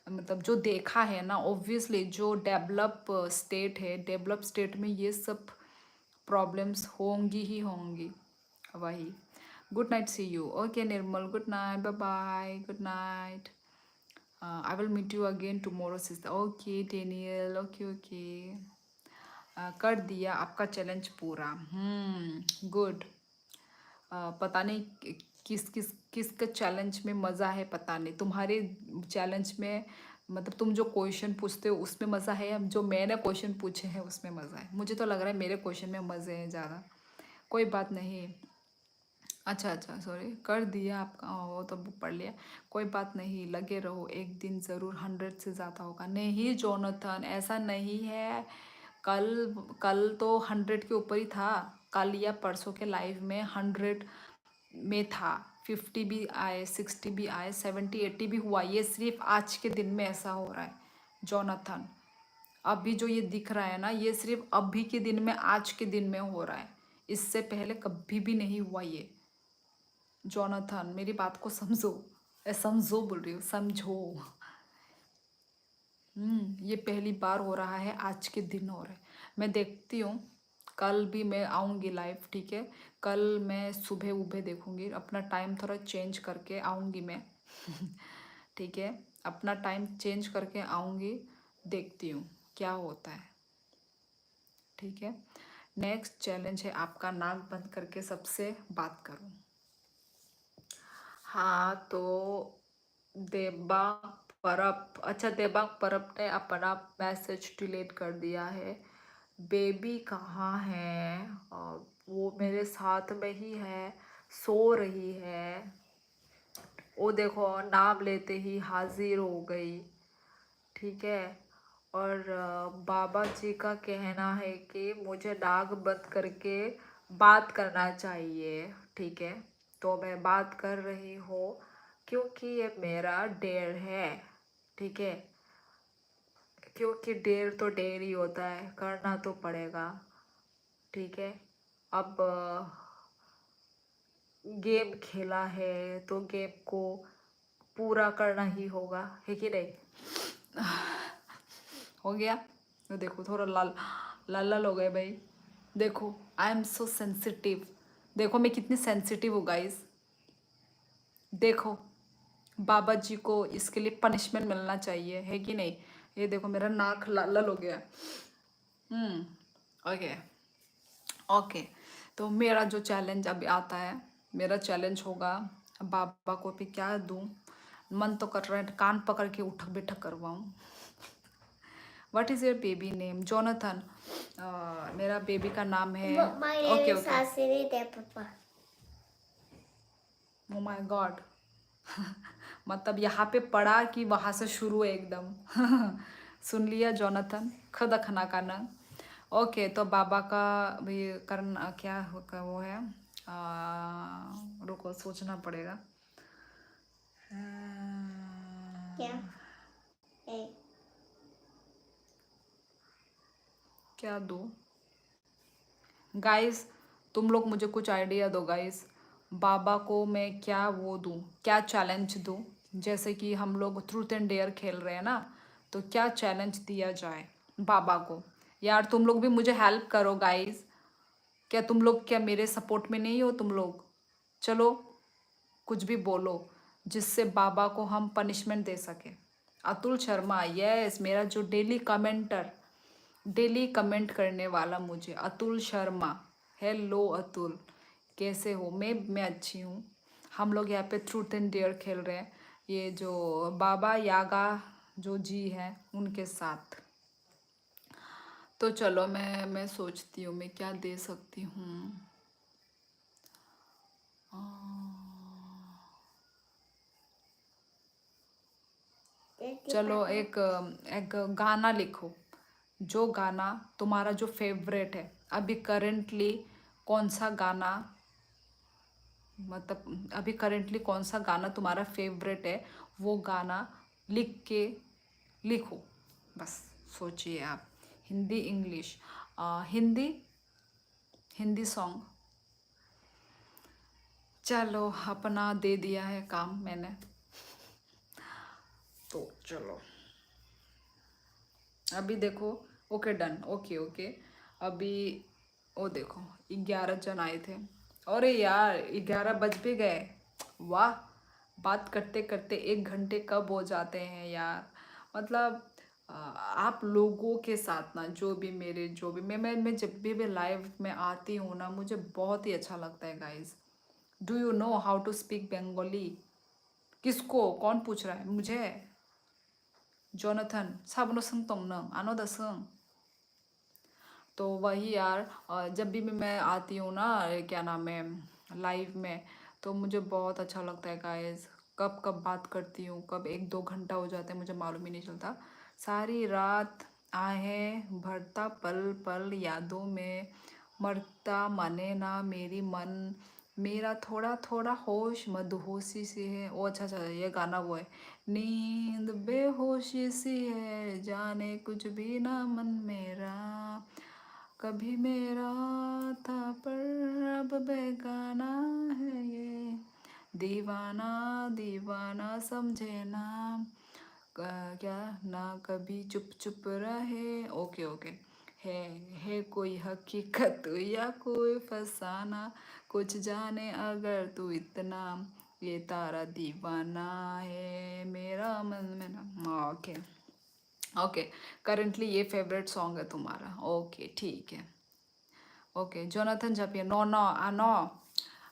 मतलब जो देखा है ना, ऑब्वियसली जो डेवलप स्टेट है, डेवलप स्टेट में ये सब प्रॉब्लम्स होंगी ही होंगी। वही, good night, see you. Okay Nirmal, good night, bye bye, good night. I will meet you again tomorrow sister. Okay Daniel, okay okay. कर दिया आपका चैलेंज पूरा, गुड। पता नहीं किसके चैलेंज में मज़ा है, पता नहीं। तुम्हारे चैलेंज में मतलब तुम जो क्वेश्चन पूछते हो उसमें मज़ा है, या जो मैंने क्वेश्चन पूछे हैं उसमें मज़ा है? मुझे तो लग रहा है मेरे क्वेश्चन में मज़े हैं ज़्यादा। कोई बात नहीं। अच्छा अच्छा, सॉरी, कर दिया आपका, वो तो पढ़ लिया। कोई बात नहीं, लगे रहो, एक दिन ज़रूर 100 से ज़्यादा होगा। नहीं जोनाथन, ऐसा नहीं है। कल कल तो 100 के ऊपर ही था। कल या परसों के लाइव में 100 में था। 50 भी आए, 60 भी आए, 70 80 भी हुआ। ये सिर्फ आज के दिन में ऐसा हो रहा है जोनाथन। अभी जो ये दिख रहा है ना, ये सिर्फ अभी के दिन में, आज के दिन में हो रहा है। इससे पहले कभी भी नहीं हुआ ये। जोनाथन, मेरी बात को समझो। समझो बोल रही हूँ, समझो। ये पहली बार हो रहा है, आज के दिन हो रहा है। मैं देखती हूँ, कल भी मैं आऊँगी लाइव, ठीक है। कल मैं सुबह उबह देखूँगी, अपना टाइम थोड़ा चेंज करके आऊँगी मैं। ठीक है, अपना टाइम चेंज करके आऊँगी, देखती हूँ क्या होता है। ठीक है, नेक्स्ट चैलेंज है आपका, नाक बंद करके सबसे बात करूँ। हाँ तो देबाक परब, अच्छा देबाक परब ने अपना मैसेज डिलीट कर दिया है। बेबी कहाँ है? और वो मेरे साथ में ही है, सो रही है। वो देखो नाम लेते ही हाजिर हो गई, ठीक है। और बाबा जी का कहना है कि मुझे नाक बंद करके बात करना चाहिए, ठीक है। तो मैं बात कर रही हूँ क्योंकि ये मेरा डेढ़ है, ठीक है। क्योंकि डेढ़ तो डेढ़ ही होता है, करना तो पड़ेगा, ठीक है। अब गेम खेला है तो गेम को पूरा करना ही होगा, है कि नहीं। हो गया। तो देखो थोड़ा लाल लाल लाल हो गए भाई, देखो आई एम सो सेंसिटिव, देखो मैं कितनी सेंसिटिव हूँ गाइस। देखो बाबा जी को इसके लिए पनिशमेंट मिलना चाहिए, है कि नहीं। ये देखो मेरा नाक लाल लाल हो गया। Okay okay. तो मेरा जो चैलेंज अभी आता है, मेरा चैलेंज होगा बाबा को भी क्या दूं। मन तो कर रहा है कान पकड़ के उठक बैठक करवाऊं। What is your baby name? Jonathan. मेरा बेबी का नाम है। My okay name is okay. Asiri there, Papa. Oh my god. मतलब यहाँ पे पढ़ा कि वहाँ से शुरू है एकदम। सुन लिया जोनाथन, खुद खना काना। ओके तो बाबा का भी करना क्या होगा वो है, रुको सोचना पड़ेगा। क्या? Hey. क्या दो गाइस, तुम लोग मुझे कुछ आइडिया दो गाइस। बाबा को मैं क्या वो दूँ, क्या चैलेंज दूँ। जैसे कि हम लोग ट्रूथ एंड डेयर खेल रहे हैं ना, तो क्या चैलेंज दिया जाए बाबा को। यार तुम लोग भी मुझे हेल्प करो गाइस। क्या तुम लोग क्या मेरे सपोर्ट में नहीं हो तुम लोग? चलो कुछ भी बोलो जिससे बाबा को हम पनिशमेंट दे सके। अतुल शर्मा, यस, मेरा जो डेली कमेंट करने वाला मुझे, अतुल शर्मा। हेलो अतुल, कैसे हो? मैं अच्छी हूँ। हम लोग यहाँ पे ट्रूथ एंड डेयर खेल रहे हैं, ये जो बाबा यागा जो जी हैं उनके साथ। तो चलो मैं सोचती हूँ मैं क्या दे सकती हूँ। चलो एक एक गाना लिखो, जो गाना तुम्हारा जो फेवरेट है अभी करेंटली, कौन सा गाना, मतलब अभी करेंटली कौन सा गाना तुम्हारा फेवरेट है, वो गाना लिख के लिखो। बस सोचिए आप। Hindi English, Hindi Hindi song. चलो अपना दे दिया है काम मैंने, तो चलो अभी देखो। Okay done, okay okay. अभी वो देखो 11 जन आए थे। अरे यार 11 बज भी गए। वाह, बात करते करते 1 घंटे कब हो जाते हैं यार। मतलब आप लोगों के साथ ना, जो भी मेरे जो भी मैं जब भी लाइव में आती हूँ ना, मुझे बहुत ही अच्छा लगता है guys. Do you know how to speak Bengali? किसको, कौन पूछ रहा है मुझे? जोनाथन साबनो संग तोंग आनो द संग। तो वही यार, जब भी मैं आती हूँ ना, क्या नाम है, लाइव में, तो मुझे बहुत अच्छा लगता है गाइस। कब कब बात करती हूँ, कब 1-2 घंटा हो जाते हैं मुझे मालूम ही नहीं चलता। सारी रात आहें भरता पल पल यादों में, मरता माने ना मेरी मन, मेरा थोड़ा थोड़ा होश मदहोशी सी है। ओ अच्छा अच्छा, ये गाना वो है। नींद बेहोशी सी है, जाने कुछ भी ना मन मेरा, कभी मेरा था पर अब बेगाना है ये, दीवाना दीवाना समझे ना, क्या ना कभी चुप चुप रहे। Okay okay. है कोई हकीकत या कोई फसाना, कुछ जाने अगर तू इतना, ये तारा दीवाना है मेरा मन में ना। Okay okay. करेंटली ये फेवरेट सॉन्ग है तुम्हारा, ओके ठीक है। ओके जोनाथन जापिया, नो नो नो,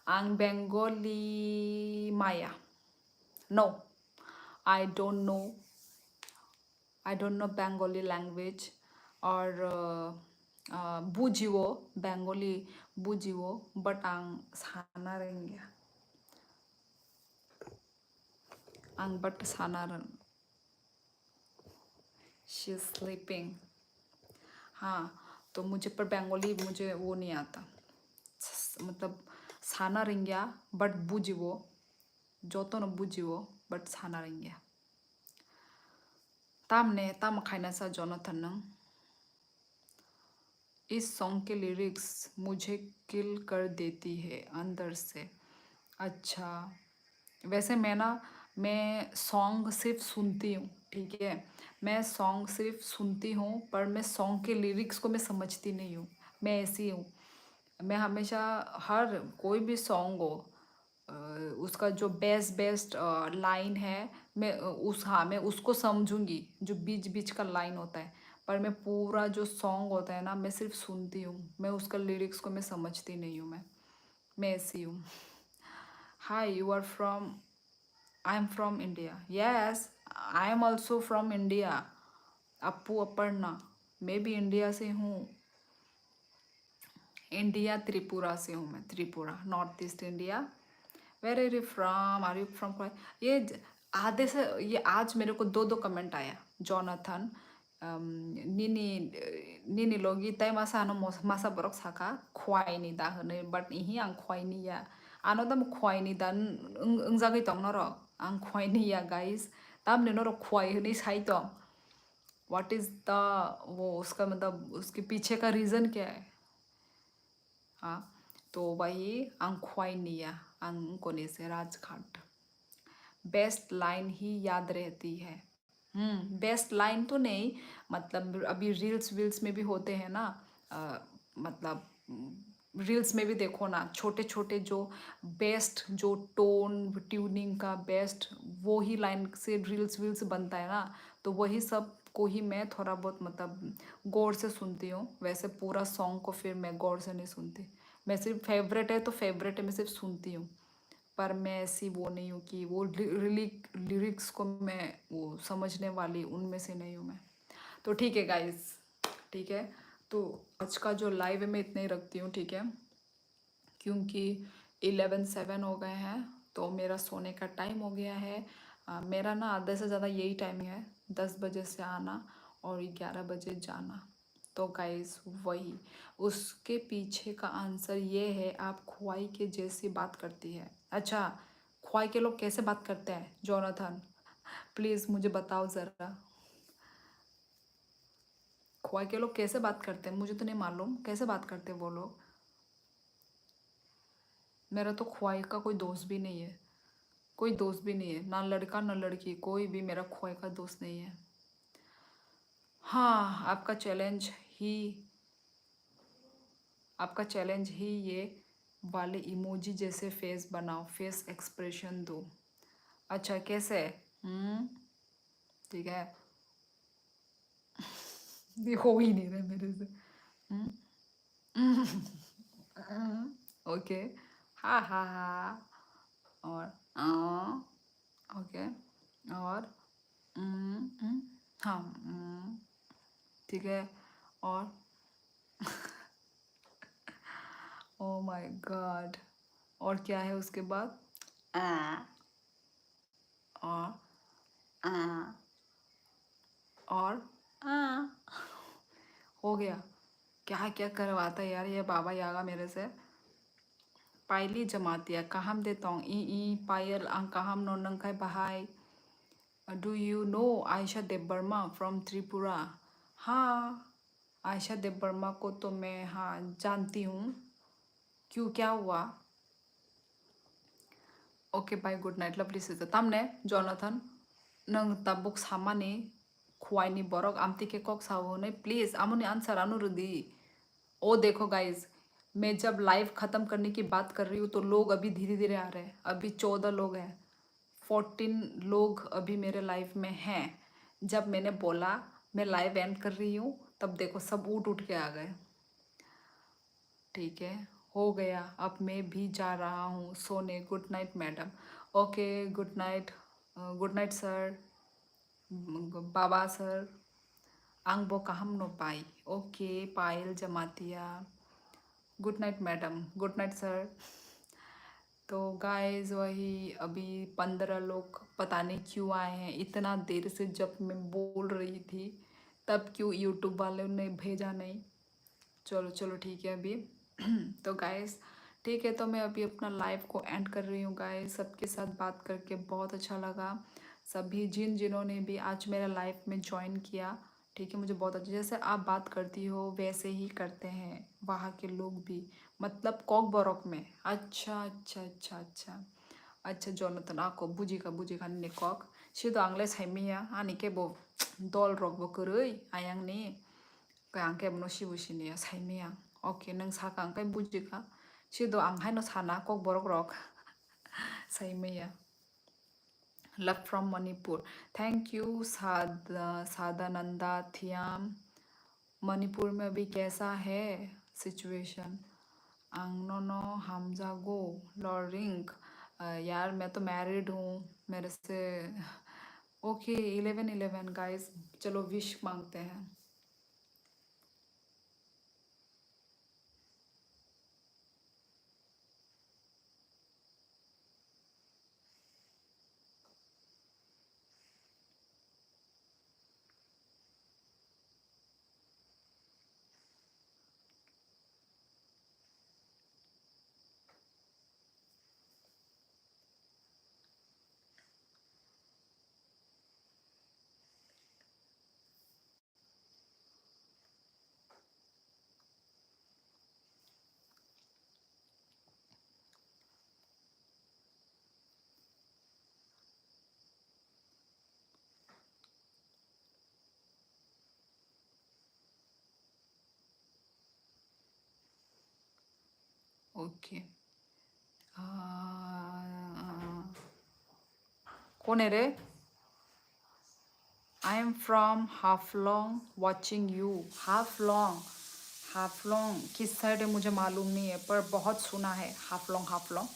आं बेंगली माया, no, I don't know, I don't know Bengali language. और बुझिवो बेंगोली, बुझिवो बट आं साना रेंगिया। आंग बट सानारन शी इज स्लीपिंग। हाँ, तो मुझे पर बंगाली मुझे वो नहीं आता, मतलब साना रिंग्या बट बुझिवो जो तो न बुझिवो बट साना रिंग्या तामने ताम खाइना सा जोनाथन नंग। इस सॉन्ग के लिरिक्स मुझे किल कर देती है अंदर से। अच्छा, वैसे मैं सॉन्ग सिर्फ सुनती हूँ, ठीक है। मैं सॉन्ग सिर्फ सुनती हूँ पर मैं सॉन्ग के लिरिक्स को मैं समझती नहीं हूँ। मैं ऐसी हूँ, मैं हमेशा हर कोई भी सॉन्ग हो उसका जो बेस्ट बेस्ट लाइन है मैं उसको समझूंगी, जो बीच बीच का लाइन होता है। पर मैं पूरा जो सॉन्ग होता है ना मैं सिर्फ सुनती हूँ, मैं उसका लिरिक्स को मैं समझती नहीं हूँ। मैं ऐसी हूँ। Hi, you are from, I am from India. Yes, I am also from India. Appu Aparna, मैं भी इंडिया से हूँ। इंडिया त्रिपुरा से हूँ मैं, Tripura, north east India. Where are you from, are you from? आधे से ये आज मेरे को दो दो कमेंट आया। जॉनथन निनी निनी लोगी तय मासा आनो मासा बरक साका ख्वाइनी दा होनो बाट इहि आं ख्वाइनी या आनो दम ख्वाइनी दा जागै तंग न र आं ख्वाइनी या गाइस तब ने न र ख्वाइ होनी साइ तो व्हाट इज द वो उसका मतलब उसके पीछे का रीजन क्या है? हाँ, तो वही आं ख्वाइनी या आं कोने से राजघाट। बेस्ट लाइन ही याद रहती है। बेस्ट लाइन तो नहीं, मतलब अभी रील्स वील्स में भी होते हैं ना, मतलब रील्स में भी देखो ना, छोटे छोटे जो बेस्ट जो टोन ट्यूनिंग का बेस्ट वो ही लाइन से रील्स वील्स बनता है ना, तो वही सब को ही मैं थोड़ा बहुत मतलब गौर से सुनती हूँ। वैसे पूरा सॉन्ग को फिर मैं गौर से नहीं सुनती, मैं सिर्फ फेवरेट है तो फेवरेट है मैं सिर्फ सुनती हूँ। पर मैं ऐसी वो नहीं हूँ कि वो लिरिक्स को मैं वो समझने वाली उनमें से नहीं हूँ मैं। तो ठीक है गाइस, ठीक है, तो आज का जो लाइव है मैं इतना ही रखती हूँ, ठीक है, क्योंकि 11:07 हो गए हैं तो मेरा सोने का टाइम हो गया है। मेरा ना आधे से ज़्यादा यही टाइमिंग है, 10 बजे से आना और 11 बजे जाना। तो गाइस वही उसके पीछे का आंसर ये है, आप ख्वाई के जैसी बात करती है। अच्छा, ख्वाई के लोग कैसे बात करते हैं जोनाथन, प्लीज़ मुझे बताओ ज़रा। ख्वाई के लोग कैसे बात करते हैं मुझे तो नहीं मालूम, कैसे बात करते हैं वो लोग। मेरा तो ख्वाई का कोई दोस्त भी नहीं है, कोई दोस्त भी नहीं है, ना लड़का ना लड़की, कोई भी मेरा ख्वाई का दोस्त नहीं है। हाँ, आपका चैलेंज ही ये वाले इमोजी जैसे फेस बनाओ, फेस एक्सप्रेशन दो। अच्छा, कैसे? ठीक है, ये हो ही नहीं रहा मेरे से। ओके, हा हा हा, और ओके, और हाँ, ठीक है, और ओ माय गॉड, और क्या है उसके बाद? और और हो गया। क्या क्या करवाता है यार ये बाबा यागा मेरे से। पायली जमातिया कहम देतों ई पायल आं कहम नो नंखाय बहाय। Do you know Ayesha Dev Varma from Tripura? हाँ, आयशा देव वर्मा को तो मैं हाँ जानती हूँ। क्यों, क्या हुआ? Okay bye, good night lovely sister. तमने जोनाथन नंग तबुक सामानी खुआइनी बरक आमती के कॉक सावो ने प्लीज आमुनी आंसर अनुरुदी। ओ देखो गाइज, मैं जब लाइव ख़त्म करने की बात कर रही हूँ तो लोग अभी धीरे धीरे आ रहे हैं। अभी 14 लोग हैं, 14 लोग अभी मेरे लाइव में हैं। जब मैंने बोला मैं लाइव एंड कर रही हूँ तब देखो सब उठ उठ के आ गए। ठीक है, हो गया, अब मैं भी जा रहा हूँ सोने। Good night madam. Okay, good night, good night sir, बाबा सर, आंग बो कहम नो पाई। Okay Payal Jamatia, good night madam, good night sir. तो गाइस वही अभी 15 लोग पता नहीं क्यों आए हैं इतना देर से, जब मैं बोल रही थी तब क्यों यूट्यूब वालों ने भेजा नहीं। चलो चलो ठीक है अभी। तो गाइस ठीक है, तो मैं अभी अपना लाइव को एंड कर रही हूँ गाइस। सबके साथ बात करके बहुत अच्छा लगा। सभी जिन्होंने भी आज मेरा लाइव में ज्वाइन किया, ठीक है, मुझे बहुत अच्छा, जैसे आप बात करती हो वैसे ही करते हैं वहाँ के लोग भी, मतलब कॉक बॉरोक में। अच्छा अच्छा अच्छा अच्छा अच्छा जोनाथन आको बुजिका नि कॉक सिदो आंगले साइमिया आनी के बो दल रक बो करै आयांगनि kaya angke no sibu sini ya saimia oke nang saka angkai bujika sido anghai no sana kok borok rok saimia love from Manipur। Thank you Sadananda Thiyam. Manipur में अभी कैसा है सिचुएशन? आंगनो हमजागो लॉरिंग। यार मैं तो मैरिड हूँ, मेरे से ओके 11-11 गाइस, चलो विश मांगते हैं। ओके कौन है रे? I am from Haflong watching you। Haflong किस साइड है मुझे मालूम नहीं है, पर बहुत सुना है Haflong.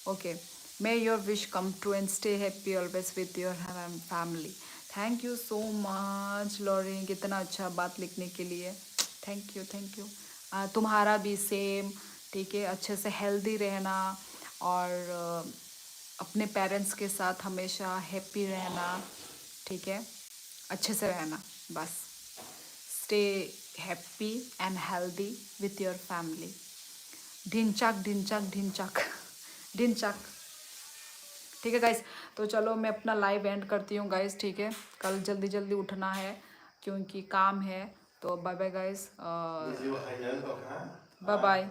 Okay, may your wish come true and stay happy always with your family. Thank you so much lowering, इतना अच्छा बात लिखने के लिए। Thank you. तुम्हारा भी सेम, ठीक है, अच्छे से हेल्दी रहना और अपने पेरेंट्स के साथ हमेशा हैप्पी रहना, ठीक है, अच्छे से रहना बस। Stay happy and healthy with your family. Dhinchaak Dhinchaak Dhinchaak Dhinchaak. ठीक है गाइस, तो चलो मैं अपना लाइव एंड करती हूँ गाइस, ठीक है, कल जल्दी जल्दी उठना है क्योंकि काम है। तो bye bye guys, bye bye.